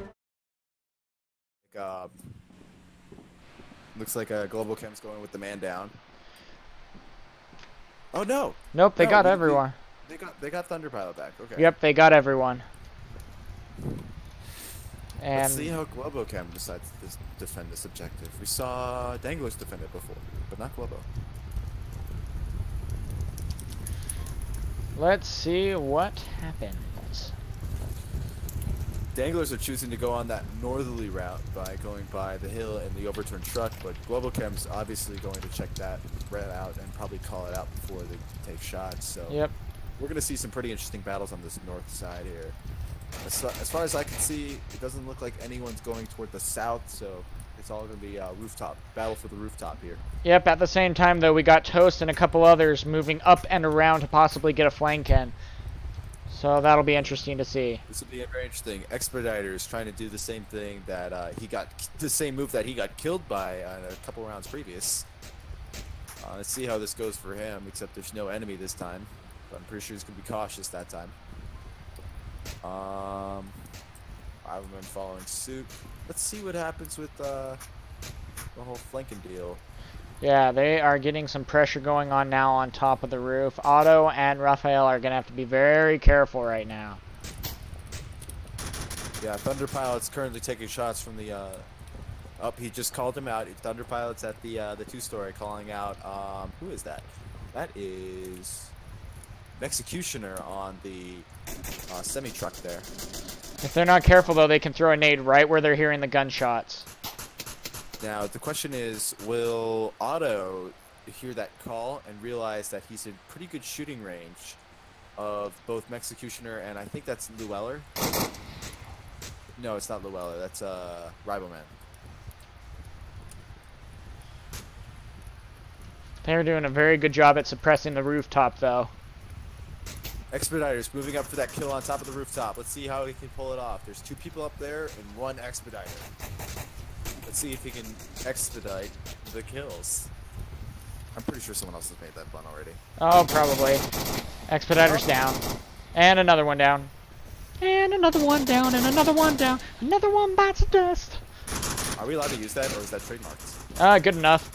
Looks like Globochem's going with the man down. Oh no!
Nope, they got everyone.
They got Thunderpilot back. Okay.
Yep, they got everyone. And
let's see how Globochem decides to defend this objective. We saw Danglers defend it before, but not Globo.
let's see what happens.
Danglers are choosing to go on that northerly route by going by the hill and the overturned truck, but Globochem's obviously going to check that route out and probably call it out before they take shots. So
yep,
we're going to see some pretty interesting battles on this north side here. As far as I can see, it doesn't look like anyone's going toward the south, so it's all going to be rooftop battle for the rooftop here.
Yep, at the same time though, we got Toast and a couple others moving up and around to possibly get a flank in. So that'll be interesting to see.
This will be very interesting. Expeditors trying to do the same thing that the same move that he got killed by a couple rounds previous. Let's see how this goes for him, except there's no enemy this time. But I'm pretty sure he's going to be cautious that time. Ironman following suit. Let's see what happens with the whole flanking deal.
Yeah, they are getting some pressure going on now on top of the roof. Otto and Raphael are going to have to be very careful right now.
Yeah, Thunderpilot's currently taking shots from the up. He just called him out. Thunderpilot's at the two-story calling out. Who is that? That is Executioner on the semi-truck there.
If they're not careful though, they can throw a nade right where they're hearing the gunshots.
Now, the question is, will Otto hear that call and realize that he's in pretty good shooting range of both Executioner and I think that's Llewellyn? No, it's not Llewellyn. That's Rivalman.
They're doing a very good job at suppressing the rooftop though.
Expeditors moving up for that kill on top of the rooftop. Let's see how he can pull it off. There's two people up there and one Expediter. Let's see if he can expedite the kills. I'm pretty sure someone else has made that pun already.
Oh, probably. Expediter's down. And another one down. And another one down, and another one down. Another one bites the dust.
Are we allowed to use that, or is that trademarked?
Good enough.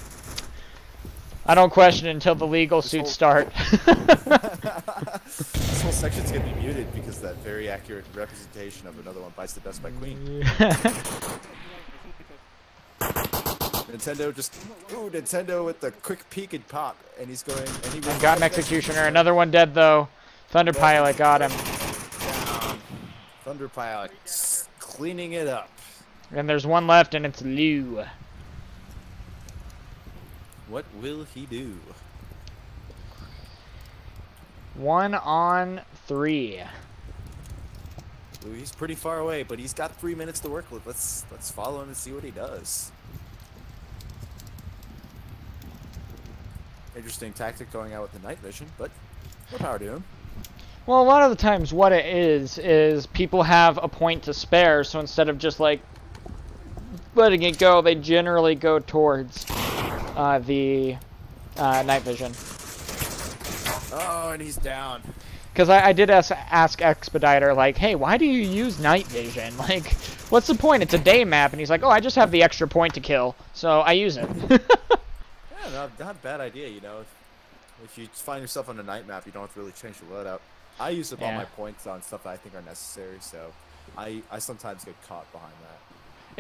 I don't question it until the legal suits start.
This whole section's gonna be muted because that very accurate representation of another one bites the dust by Queen. Nintendo just, Nintendo with the quick peek and pop, and he's going, and he
got an Executioner. Another one dead though. Thunderpilot got him.
Down. Thunderpilot cleaning it up.
And there's one left, and it's Liu.
What will he do?
1 on 3.
Ooh, he's pretty far away, but he's got 3 minutes to work with. Let's follow him and see what he does. Interesting tactic going out with the night vision, but more power to him.
Well, a lot of the times what it is people have a point to spare, so instead of just like letting it go, they generally go towards the night vision.
Oh, and he's down.
Because I did ask Expediter, like, hey, why do you use night vision? Like, what's the point? It's a day map. And he's like, oh, I just have the extra point to kill, so I use it.
Yeah, not a bad idea, you know. If you find yourself on a night map, you don't have to really change the loadout. I use up all my points on stuff that I think are necessary, so I sometimes get caught behind that.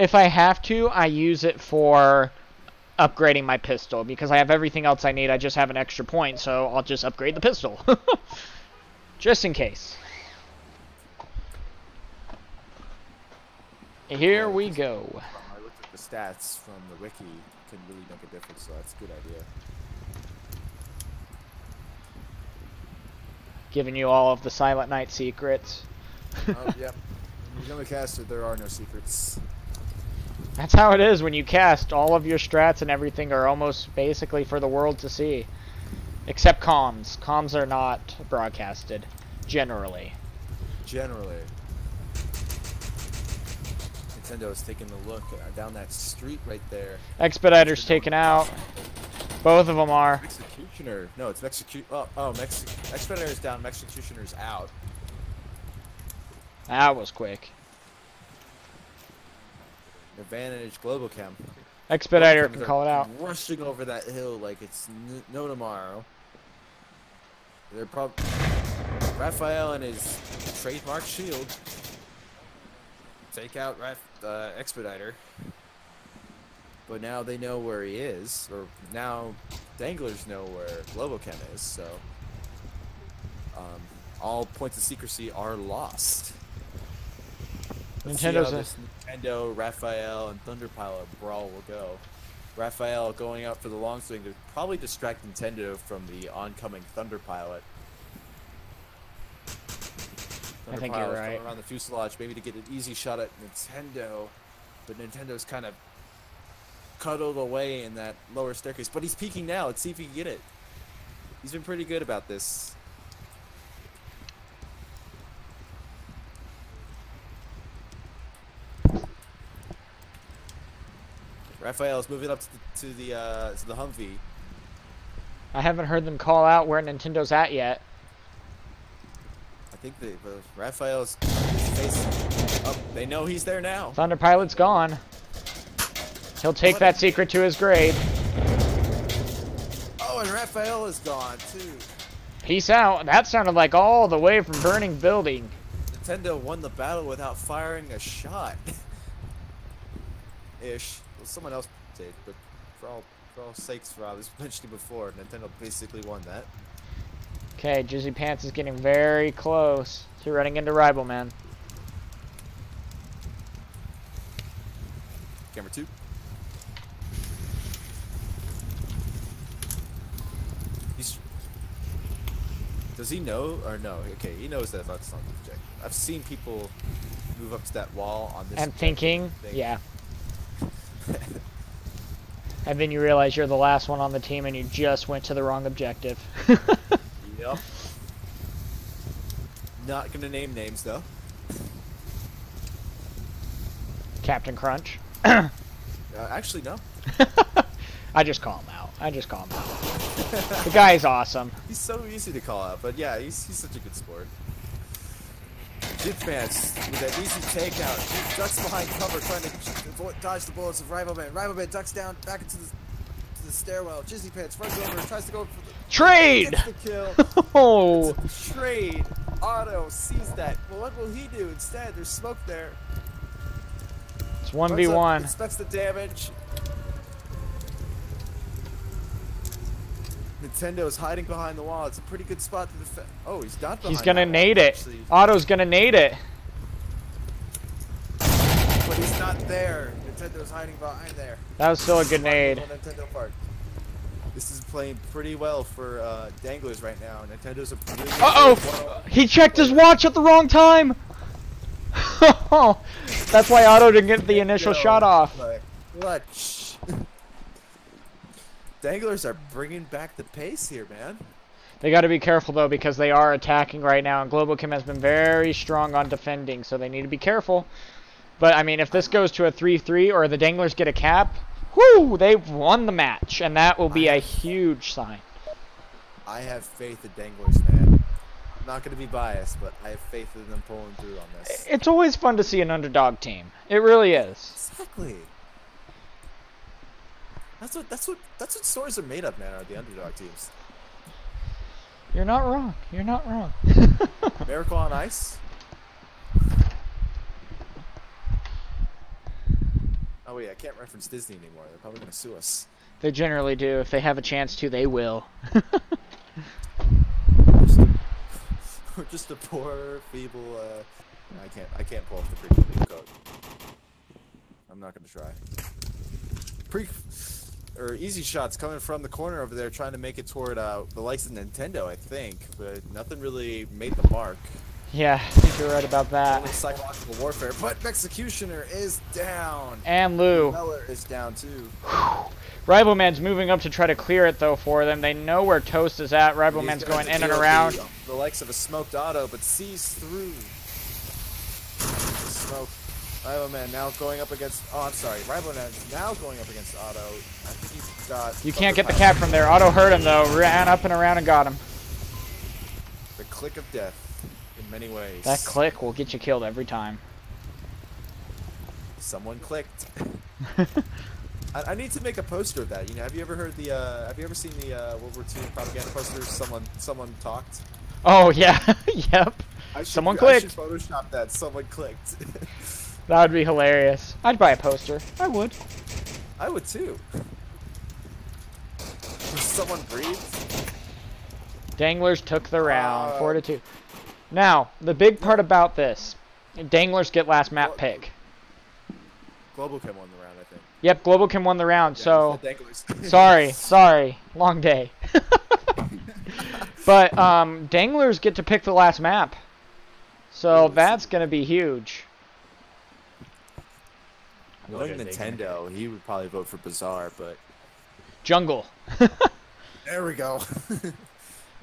If I have to, I use it for upgrading my pistol, because I have everything else I need. I just have an extra point, so I'll just upgrade the pistol. Just in case. Here we go.
I looked at the stats from the wiki. Can really make a difference, so that's a good idea.
Giving you all of the Silent Night secrets.
Oh, yep. When you become a caster, there are no secrets.
That's how it is when you cast. All of your strats and everything are almost basically for the world to see. Except comms. Comms are not broadcasted, generally.
Generally. Nintendo is taking a look down that street right there.
Expediter's taken out. Both of them are.
Executioner. No, it's Expediter's down, Executioner's out.
That was quick.
Advantage Globochem.
Expediter can call it out.
Rushing over that hill like it's no tomorrow. They're probably Raphael and his trademark shield. Take out Expediter. But now they know where he is, or now Danglers know where Globochem is, so all points of secrecy are lost. Let's see how this Nintendo, Raphael, and Thunderpilot brawl will go. Raphael going up for the long swing to probably distract Nintendo from the oncoming Thunderpilot.
I think you're right.
Going around the fuselage, maybe to get an easy shot at Nintendo, but Nintendo's kind of cuddled away in that lower staircase. But he's peeking now. Let's see if he can get it. He's been pretty good about this. Raphael's moving up to the Humvee.
I haven't heard them call out where Nintendo's at yet.
I think Raphael's face up. They know he's there now.
Thunderpilot's gone. He'll take that secret to his grave.
Oh, and Raphael is gone too.
Peace out. That sounded like all the way from burning building.
Nintendo won the battle without firing a shot. Ish. Well, someone else did, but for all sakes, Rob, as mentioned before, Nintendo basically won that.
Okay, Jizzy Pants is getting very close to running into Rivalman.
Camera 2. Does he know or no? Okay, he knows that that's not the objective. I've seen people move up to that wall on this.
And thinking, yeah. And then you realize you're the last one on the team and you just went to the wrong objective.
Yep. Not gonna name names though.
Captain Crunch.
Actually, no.
I just call him out. The guy's awesome.
He's so easy to call out, but yeah, he's such a good sport. Jip Pants with that easy takeout. He ducks behind cover, trying to dodge the bullets of Rivalman. Rivalman ducks down back into the stairwell. Jizzy Pants runs over and tries to go for the
trade.
Gets the kill.
Oh,
trade. Otto sees that. Well, what will he do instead? There's smoke there.
It's 1v1.
Inspects the damage. Nintendo is hiding behind the wall. It's a pretty good spot to defend. Oh, he's not behind.
He's gonna nade it.
Actually.
Otto's gonna nade it.
But he's not there. Nintendo's hiding behind there.
That was still a good nade.
Nintendo Park. This is playing pretty well for Danglers right now. Nintendo's a really
Uh-oh! He checked his watch at the wrong time! That's why Otto didn't get the initial shot off.
What? Danglers are bringing back the pace here, man.
They got to be careful, though, because they are attacking right now, and Globochem has been very strong on defending, so they need to be careful. But, I mean, if this goes to a 3-3 or the Danglers get a cap, whoo, they've won the match, and that will be a huge sign.
I have faith in Danglers, man. I'm not going to be biased, but I have faith in them pulling through on this.
It's always fun to see an underdog team. It really is.
Exactly. That's what stories are made of, man, are the underdog teams.
You're not wrong. You're not wrong.
Miracle on Ice. Oh wait, I can't reference Disney anymore. They're probably gonna sue us.
They generally do. If they have a chance to, they will.
We're just a poor, feeble. I can't pull up the pre code. I'm not gonna try. Easy shots coming from the corner over there, trying to make it toward the likes of Nintendo, I think, but nothing really made the mark.
Yeah, I think you're right about that.
Psychological warfare, but Executioner is down.
And Lou.
Meller is down too.
Rivalman's moving up to try to clear it though for them. They know where Toast is at. Rivalman's going in and around.
The likes of a smoked auto, but sees through the smoke. Rivalman now going up against. Oh, I'm sorry. Rivalman's now going up against Auto. I think he's got.
You can't get the cap from there. Auto heard him though. Ran up and around and got him.
The click of death. In many ways.
That click will get you killed every time.
Someone clicked. I need to make a poster of that. You know, have you ever heard the? Have you ever seen the World War II propaganda posters? Someone talked.
Oh yeah, yep. Someone clicked.
I should Photoshop that. Someone clicked.
That would be hilarious. I'd buy a poster. I would.
I would too. Someone breathed.
Danglers took the round, 4-2. Now, the big part about this, Danglers get last map pick.
Globochem won the round, I think.
Yep, Globochem won the round,
Yeah,
so...
Danglers.
sorry. Long day. But, Danglers get to pick the last map. So, that's going to be huge.
Knowing Nintendo, he would probably vote for Bazaar, but...
Jungle.
There we go.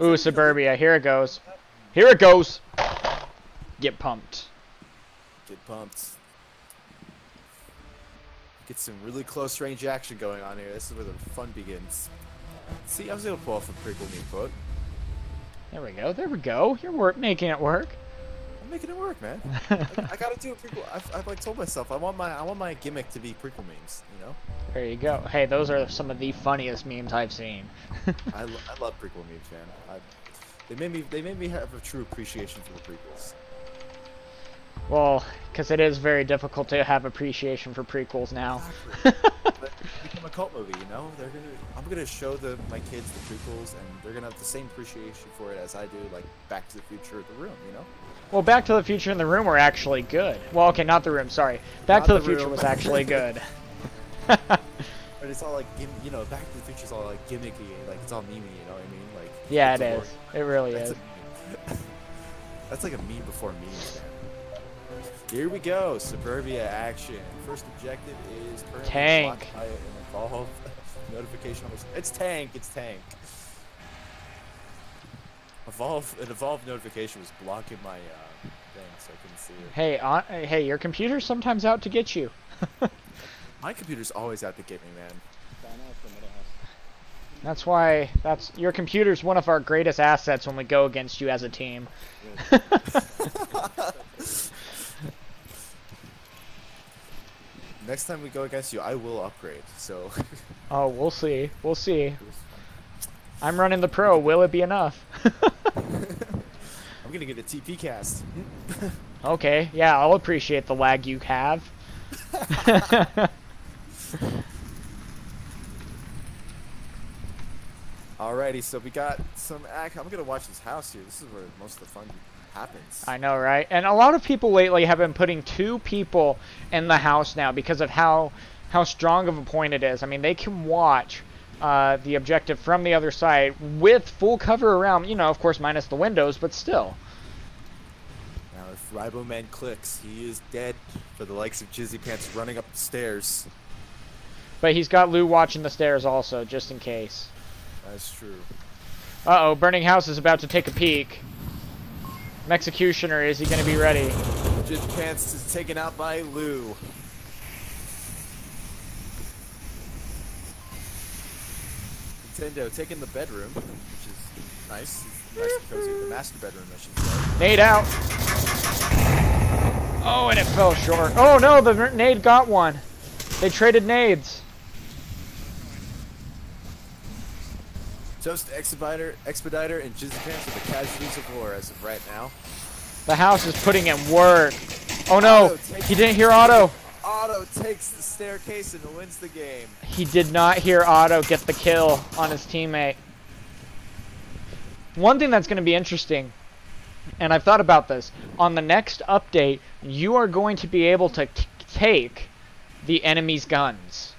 Ooh, Suburbia. Here it goes. Here it goes. Get pumped.
Get pumped. Get some really close range action going on here. This is where the fun begins. See, I was able to pull off a pretty cool meme quote.
There we go. There we go. You're making it work.
I'm making it work, man. I gotta do a prequel. I've like told myself I want my gimmick to be prequel memes. You know.
There you go. Hey, those are some of the funniest memes I've seen.
I love prequel memes, man. They made me have a true appreciation for the prequels.
Well, because it is very difficult to have appreciation for prequels now.
Exactly. But it's become a cult movie, you know. I'm gonna show my kids the prequels, and they're gonna have the same appreciation for it as I do, like Back to the Future or The Room, you know.
Well, Back to the Future and The Room were actually good. Well, okay, not The Room. Sorry, Back to the Future was actually good.
But it's all like, you know, Back to the Future is all like gimmicky, like it's all memey, you know what I mean? Like
yeah, it is. It really is.
That's like a meme before memes, man. Here we go, Suburbia action. First objective is
Tank.
Blocked by an evolve notification. It's Tank. It's Tank. An evolve notification was blocking my thing, so I couldn't see it.
Hey, your computer's sometimes out to get you.
My computer's always out to get me, man.
That's why your computer's one of our greatest assets when we go against you as a team.
Next time we go against you, I will upgrade. So.
Oh, we'll see. We'll see. I'm running the pro. Will it be enough?
I'm gonna get a TP cast.
Okay. Yeah, I'll appreciate the lag you have.
Alrighty, so we got some act. I'm gonna watch this house here. This is where most of the fun happens.
I know, right? And a lot of people lately have been putting 2 people in the house now because of how strong of a point it is. I mean, they can watch the objective from the other side with full cover around, you know, of course, minus the windows, but still.
Now, if Riboman clicks, he is dead for the likes of Jizzy Pants running up the stairs.
But he's got Lou watching the stairs also, just in case.
That's true.
Uh-oh, Burning House is about to take a peek. Executioner, is he going to be ready?
Jizzy Pants is taken out by Lou. Nintendo taking the bedroom, which is nice. Nice and cozy. The master bedroom, I should say.
Nade out. Oh, and it fell short. Oh no, the nade got one. They traded nades.
Toast Expediter, and Jizzy Pants are the casualties of war as of right now.
The house is putting in work. Oh no, he didn't hear Otto.
Otto takes the staircase and wins the game.
He did not hear Otto get the kill on his teammate. One thing that's going to be interesting, and I've thought about this, on the next update, you are going to be able to take the enemy's guns.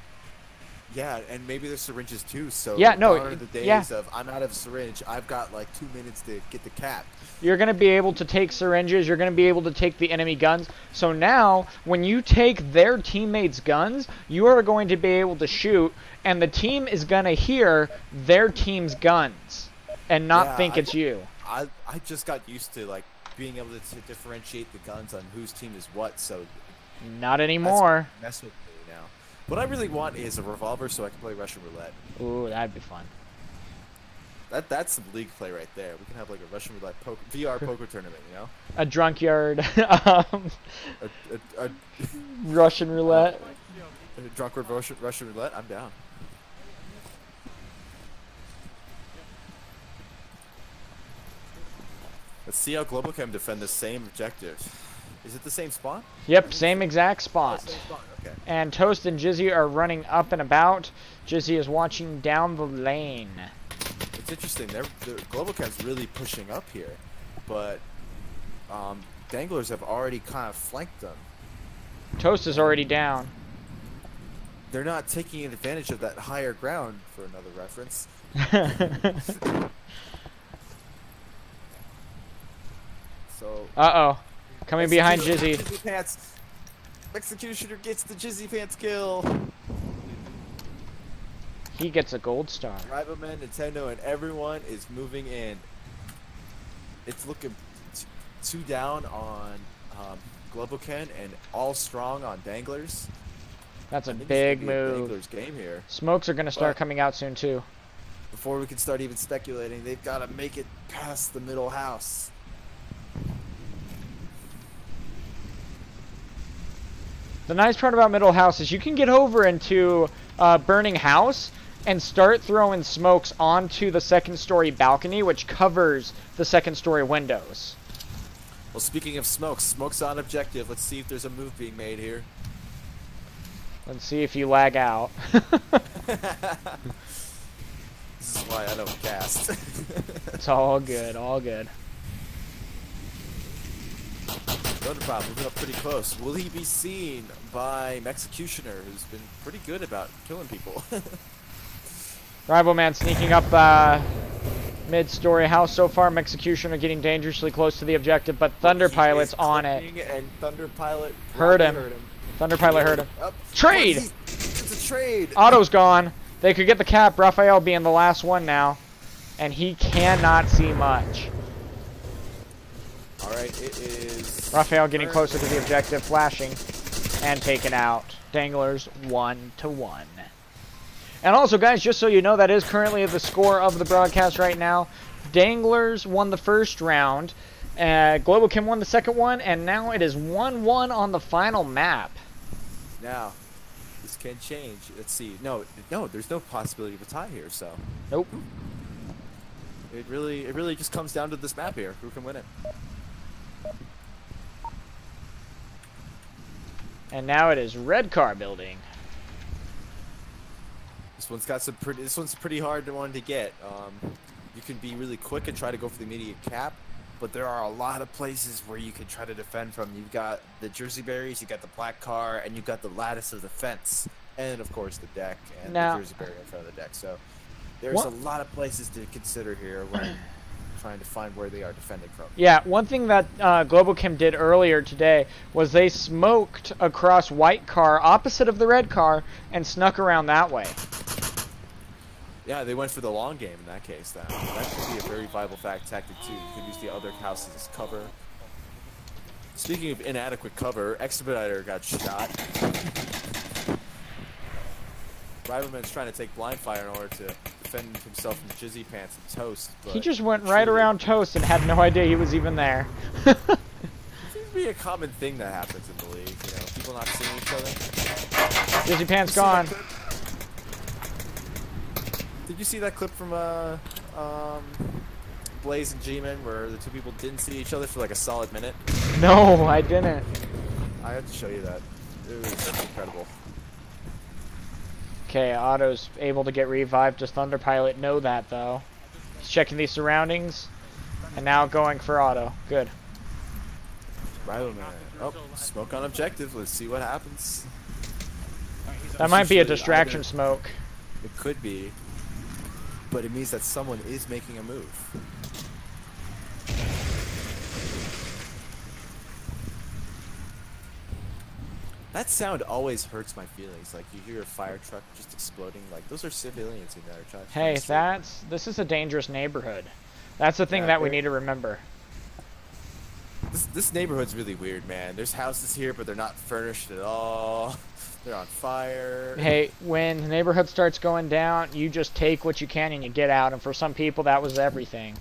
Yeah, and maybe there's syringes too. So
yeah, no,
gone are the days of I'm out of syringe. I've got like 2 minutes to get the cap.
You're going to be able to take syringes. You're going to be able to take the enemy guns. So now, when you take their teammates' guns, you are going to be able to shoot, and the team is going to hear their team's guns and not think it's you.
I just got used to like being able to differentiate the guns on whose team is what. So
not anymore.
Mess with me now. What I really want is a revolver so I can play Russian roulette.
Ooh, that'd be fun.
That's some league play right there. We can have like a Russian roulette VR poker tournament, you know?
A drunk yard. Russian roulette.
Drunk Russian roulette? I'm down. Let's see how Globochem defend the same objective. Is it the same spawn?
Yep, same exact spot.
Same spawn. Okay.
And Toast and Jizzy are running up and about. Jizzy is watching down the lane.
It's interesting. Globochem's really pushing up here, but Danglers have already kind of flanked them.
Toast is already down.
They're not taking advantage of that higher ground, for another reference. So.
Uh-oh. Coming behind Jizzy.
Jizzy Pants. Executioner gets the Jizzy Pants kill.
He gets a gold star.
Rivalman, Nintendo, and everyone is moving in. It's looking 2 down on Globochem and all strong on Danglers.
That's a big move.
Danglers game here.
Smokes are going to start coming out soon too.
Before we can start even speculating, they've got to make it past the middle house.
The nice part about middle house is you can get over into burning house and start throwing smokes onto the second story balcony, which covers the second story windows.
Well, speaking of smokes, smokes on objective. Let's see if there's a move being made here.
Let's see if you lag out.
This is why I don't cast.
It's all good, all good.
Thunderpop moving up pretty close. Will he be seen by Executioner, who's been pretty good about killing people?
Rivalman sneaking up mid-story house so far. Executioner getting dangerously close to the objective, but Thunder Pilot's on it.
And Thunder Pilot
hurt him. Thunder Pilot hurt him. Trade!
It's a trade!
Auto's gone. They could get the cap. Raphael being the last one now. And he cannot see much.
Alright, it is...
Raphael getting closer to the objective, flashing, and taken out. Danglers 1-1. And also, guys, just so you know, that is currently the score of the broadcast right now. Danglers won the first round. Globochem won the second one, and now it is 1-1 on the final map.
Now, this can change. Let's see. No, there's no possibility of a tie here, so...
Nope.
It really just comes down to this map here. Who can win it?
And now it is red car building.
This one's got some pretty. This one's a pretty hard one to get. You can be really quick and try to go for the immediate cap, but there are a lot of places where you can try to defend from. You've got the Jersey Berries, you got the black car, and you've got the lattice of the fence, and of course the deck and the Jersey Berry in front of the deck. So there's a lot of places to consider here when trying to find where they are defending from.
Yeah, one thing that Globochem did earlier today was they smoked across white car opposite of the red car and snuck around that way.
Yeah, they went for the long game in that case. That could be a very viable tactic too. You could use the other houses as cover. Speaking of inadequate cover, Expediter got shot. Rivalman's trying to take blind fire in order to defend himself from Jizzy Pants and Toast. But
he just went right around Toast and had no idea he was even there.
Seems to be a common thing that happens in the league. You know, people not seeing each other.
Jizzy Pants gone.
Did you see that clip from Blaze and G-Man where the two people didn't see each other for like a solid minute?
No, I didn't.
I have to show you that. It was incredible.
Okay, Otto's able to get revived. Does Thunder Pilot know that, though? He's checking these surroundings, and now going for Otto. Good.
Rivalman. Oh, smoke on objective. Let's see what happens.
That might be a distraction smoke.
It could be, but it means that someone is making a move. That sound always hurts my feelings. Like, you hear a fire truck just exploding. Like, those are civilians in there.
Hey, this is a dangerous neighborhood. That's the thing that we need to remember.
This neighborhood's really weird, man. There's houses here, but they're not furnished at all. They're on fire.
Hey, when the neighborhood starts going down, you just take what you can and you get out. And for some people, that was everything.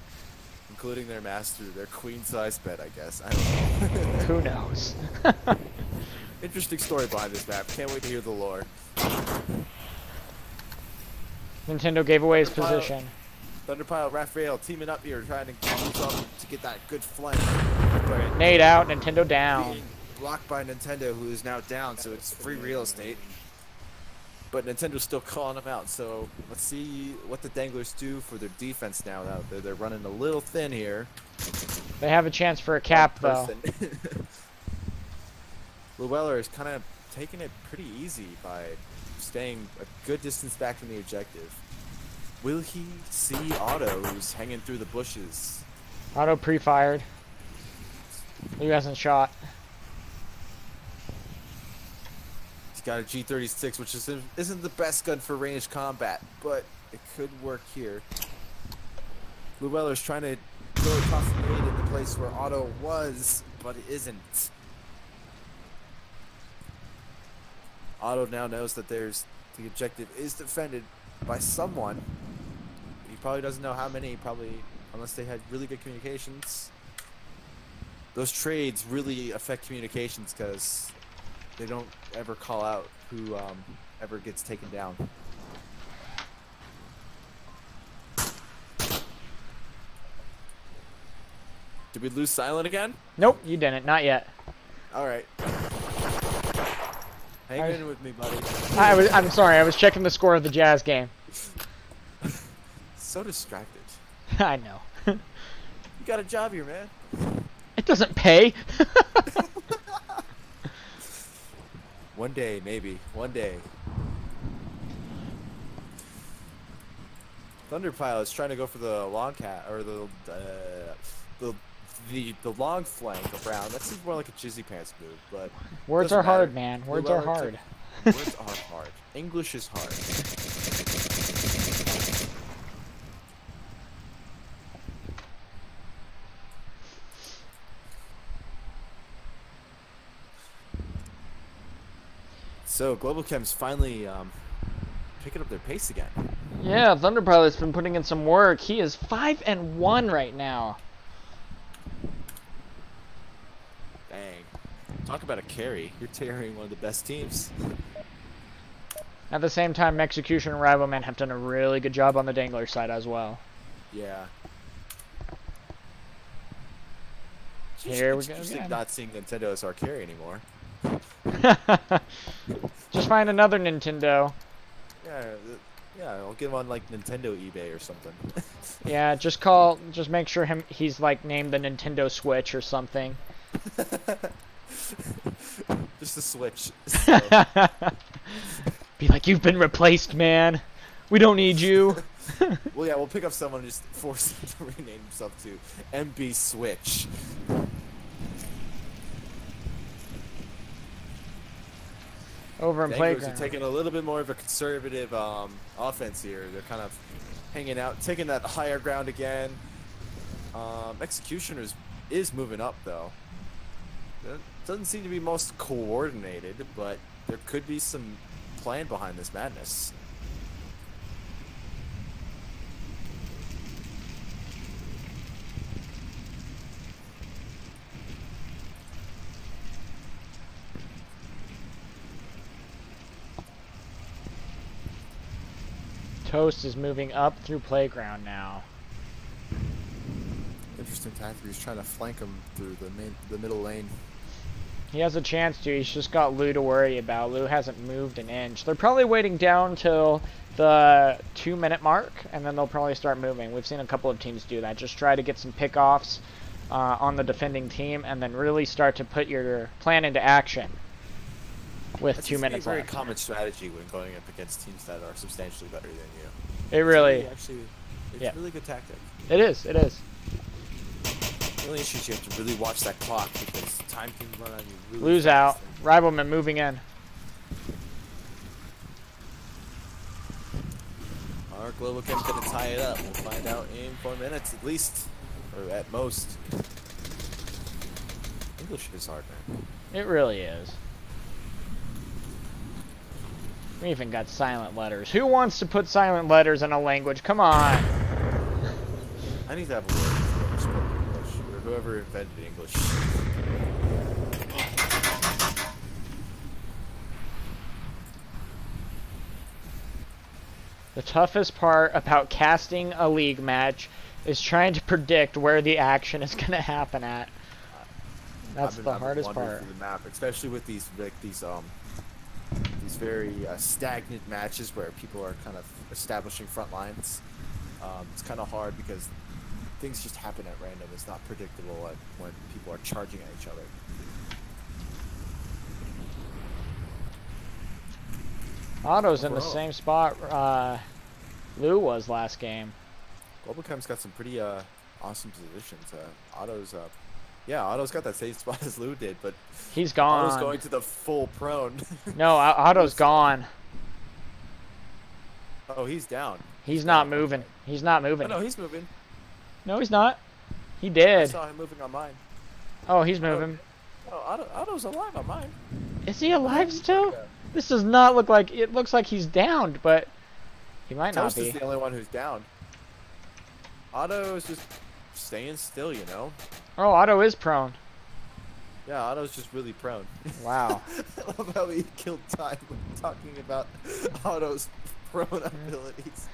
Including their master, their queen-size bed, I guess. I don't know.
Who knows?
Interesting story behind this map. Can't wait to hear the lore.
Nintendo gave away his position.
Thunderpile, Raphael teaming up here, trying to move up to get that good flank. But
Nade out, Nintendo down.
Being blocked by Nintendo, who is now down, so it's free real estate. But Nintendo's still calling them out, so let's see what the Danglers do for their defense now. They're running a little thin here.
They have a chance for a cap, though.
Llewellyn is kind of taking it pretty easy by staying a good distance back from the objective. Will he see Otto, who's hanging through the bushes?
Otto pre-fired. He hasn't shot.
He's got a G36, which isn't the best gun for ranged combat, but it could work here. Llewellyn's trying to go across the gate in the place where Otto was, but it isn't. Otto now knows that the objective is defended by someone. He probably doesn't know how many, probably, unless they had really good communications. Those trades really affect communications because they don't ever call out who ever gets taken down. Did we lose Silent again?
Nope, you didn't. Not yet.
All right. Hang in with me, buddy.
I'm sorry. I was checking the score of the Jazz game.
So distracted.
I know.
You got a job here, man.
It doesn't pay.
One day, maybe. One day. Thunderpile is trying to go for the long cat or the long flank around. That seems more like a Jizzy Pants move, but
words are hard, man. Words are hard.
Words are hard. English is hard. So Globochem's finally picking up their pace again.
Yeah, Thunderpilot's been putting in some work. He is 5-1 right now.
Dang. Talk about a carry. You're carrying one of the best teams.
At the same time, Execution and Rivalman have done a really good job on the Dangler side as well.
Yeah.
Here we go
It's
again.
not seeing Nintendo as our carry anymore.
Just find another Nintendo.
Yeah, I'll get him on like Nintendo eBay or something.
Yeah, just make sure he's like named the Nintendo Switch or something.
Just a Switch. So.
Be like, you've been replaced, man. We don't need you.
Well, yeah, we'll pick up someone and just force him to rename himself to MB Switch.
Over in
Danglers
Playground.
are taking a little bit more of a conservative offense here. They're kind of hanging out, taking that higher ground again. Executioners is moving up, though. It doesn't seem to be most coordinated, but there could be some plan behind this madness.
Toast is moving up through Playground now.
Interesting tactic. He's trying to flank him through the middle lane.
He has a chance to. He's just got Lou to worry about. Lou hasn't moved an inch. They're probably waiting down till the 2-minute mark, and then they'll probably start moving. We've seen a couple of teams do that. Just try to get some pickoffs on the defending team, and then really start to put your plan into action. with
That's
2 minutes
a very
left.
common strategy when going up against teams that are substantially better than you.
It really,
it's
yeah.
a really good tactic.
It is. It is.
The only issue is you have to really watch that clock because time can run on you really
Lose
fast.
out. Rivalman moving in.
Our Globochem gonna tie it up. We'll find out in 4 minutes at least, or at most. English is hard, man.
It really is. We even got silent letters. Who wants to put silent letters in a language? Come on.
I need to have a word for whoever spoke English, or whoever invented English.
The toughest part about casting a league match is trying to predict where the action is going to happen at. That's the hardest part.
The map, especially with these very stagnant matches where people are kind of establishing front lines. It's kind of hard because things just happen at random. It's not predictable when people are charging at each other.
Otto's in the same spot Lou was last game.
Globochem's got some pretty awesome positions. Otto's got that same spot as Lou did, but
he's gone.
Otto's going to the full prone.
No, Otto's gone.
Oh, he's down.
He's not moving. He's not moving.
Oh, no, he's moving.
No, he's not. He did.
I saw him moving on mine.
Oh, he's moving.
Oh, Otto's alive on mine.
Is he alive still? This does not look like... It looks like he's downed, but he might not be.
Toast is the only one who's down. Otto is just staying still, you know?
Oh, Otto is prone.
Yeah, Otto's just really prone.
Wow.
I love how he killed time when talking about Otto's prone abilities.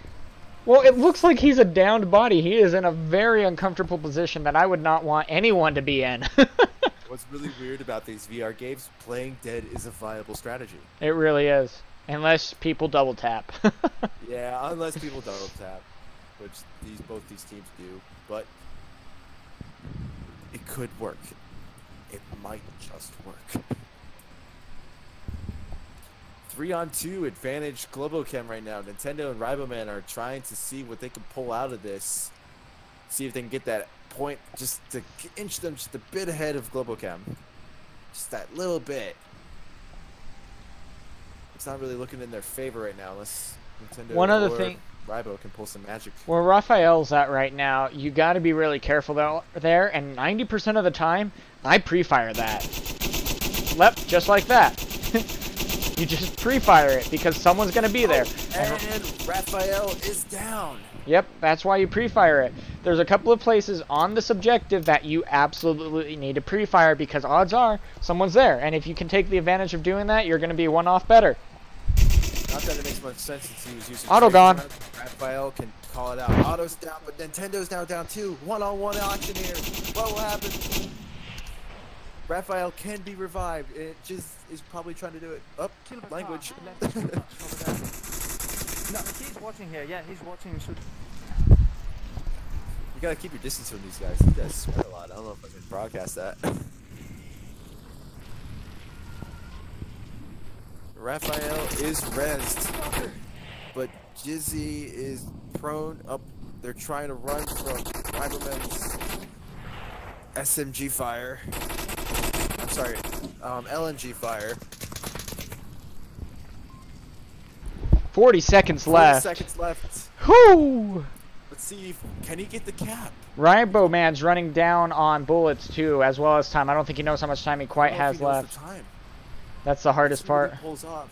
Well, it looks like he's a downed body. He is in a very uncomfortable position that I would not want anyone to be in.
What's really weird about these VR games, playing dead is a viable strategy.
It really is. Unless people double tap.
Yeah, unless people double tap, which both these teams do, but it could work. It might just work. 3-on-2 advantage Globochem right now. Nintendo and Riboman are trying to see what they can pull out of this. See if they can get that point just to inch them just a bit ahead of Globochem. Just that little bit. It's not really looking in their favor right now unless Nintendo or Ribo can pull some magic.
Where Raphael's at right now, you got to be really careful there, and 90% of the time, I pre-fire that. Just like that. You just pre-fire it because someone's going to be there.
And Raphael is down.
Yep, that's why you pre-fire it. There's a couple of places on this objective that you absolutely need to pre-fire because odds are someone's there. And if you can take the advantage of doing that, you're going to be one off better.
Not that it makes much sense since he was using
Otto gone.
Raphael can call it out. Otto's down, but Nintendo's now down too. One-on-one action here. What will happen? Raphael can be revived. It just is probably trying to do it. Up, language.
No, he's watching here. Yeah, he's watching.
You gotta keep your distance from these guys. These guys sweat a lot. I don't know if I can broadcast that. Raphael is rezzed, but Jizzy is prone up. They're trying to run from Riboman's SMG fire. I'm sorry, LNG fire.
40 seconds left.
40 seconds left.
Whoo!
Let's see can he get the cap?
Riboman's running down on bullets too, as well as time. I don't think he knows how much time he quite has left. That's the hardest part.
Pulls off.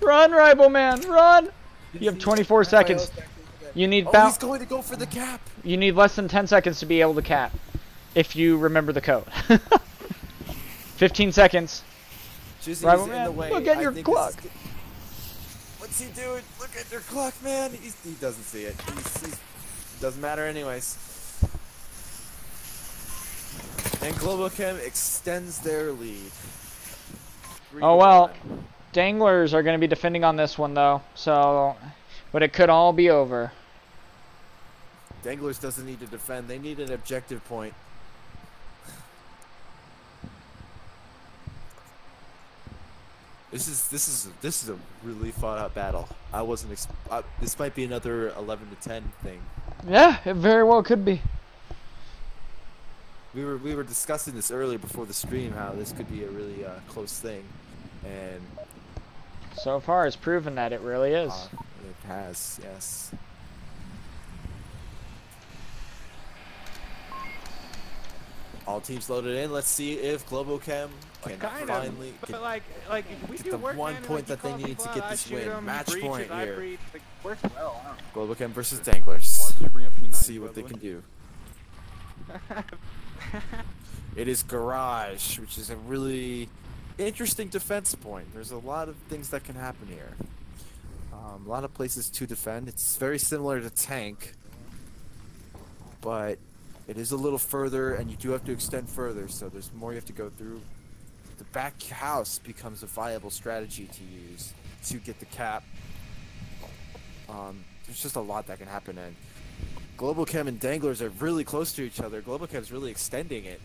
Run, Riboman, run! You have 24 seconds. You need
he's going to go for the cap.
You need less than 10 seconds to be able to cap, if you remember the code. 15 seconds.
Riboman,
look at your clock.
What's he doing? Look at your clock, man. He doesn't see it. Doesn't matter anyways. And Globochem extends their lead.
Oh well, Danglers are going to be defending on this one though, so, but it could all be over.
Danglers doesn't need to defend. They need an objective point. This is a really fought out battle. I wasn't. This might be another 11 to 10 thing.
Yeah, it very well could be.
We were discussing this earlier before the stream, how this could be a really close thing, and
so far it's proven that it really is.
It has, yes. All teams loaded in. Let's see if Globochem can finally
but like if we
get
do
the
work,
one
man,
point
like,
that they need to get this win. Match point here.
Works well.
Globochem versus Danglers. Let's see what they can do. It is Garage, which is a really interesting defense point. There's a lot of things that can happen here. A lot of places to defend. It's very similar to Tank, but it is a little further, and you do have to extend further, so there's more you have to go through. The back house becomes a viable strategy to use to get the cap. There's just a lot that can happen, and Globochem and Danglers are really close to each other. Globochem's really extending it.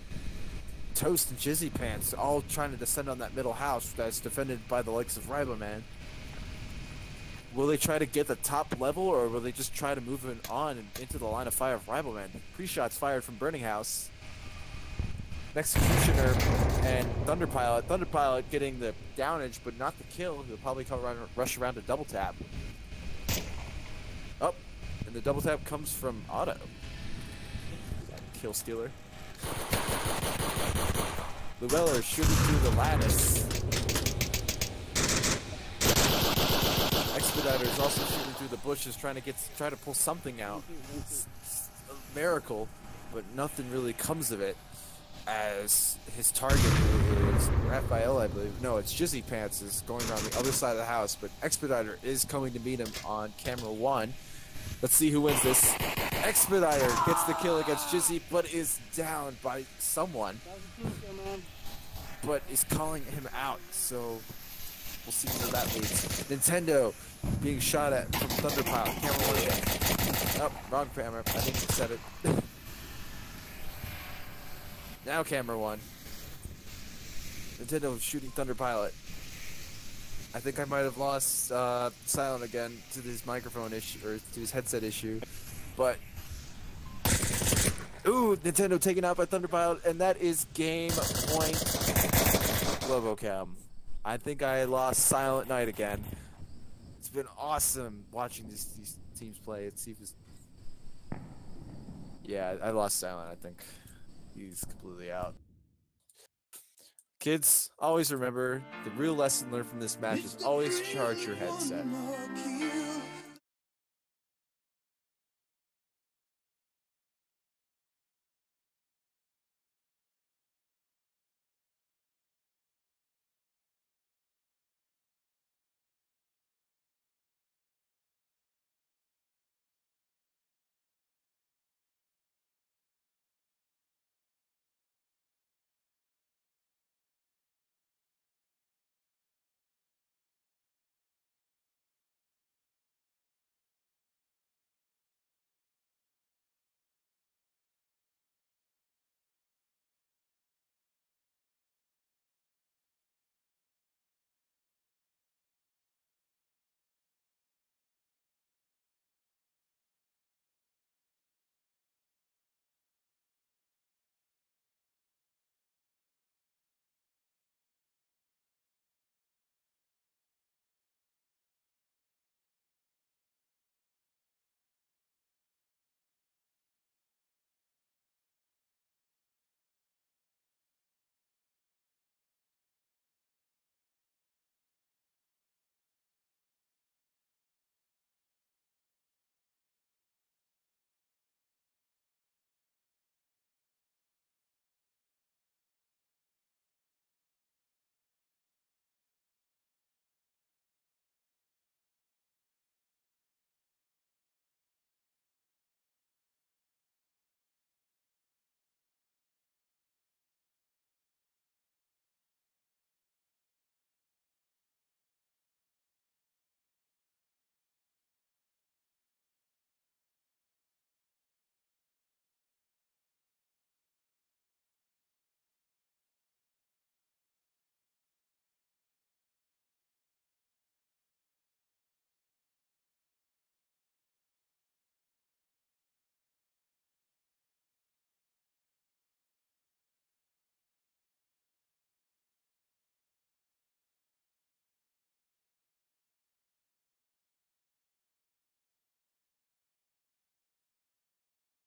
Toast and Jizzy Pants all trying to descend on that middle house that's defended by the likes of Riboman. Will they try to get the top level, or will they just try to move it on into the line of fire of Riboman? Pre-shots fired from Burning House. Executioner and Thunderpilot. Thunderpilot getting the downage, but not the kill. He'll probably come around, rush around to double tap. Oh, and the double tap comes from Otto. Kill stealer. Luella shooting through the lattice. Expediter is also shooting through the bushes, trying to pull something out. It's a miracle, but nothing really comes of it. As his target is Raphael, I believe. No, it's Jizzy Pants is going around the other side of the house, but Expediter is coming to meet him on camera 1. Let's see who wins this. Expediter gets the kill against Jizzy, but is down by someone. But is calling him out, so we'll see where that leads. Nintendo being shot at from Thunderpile. Camera 1 again. Oh, wrong camera. I think you said it. Now camera 1. Nintendo shooting Thunderpilot. I think I might have lost Silent again to his microphone issue, or to his headset issue. But ooh, Nintendo taken out by Thunderpilot, and that is game point Globochem. I think I lost Silent Night again. It's been awesome watching these teams play. Let's see if it's... Yeah, I lost Silent, I think. He's completely out. Kids, always remember, the real lesson learned from this match is always charge your headset.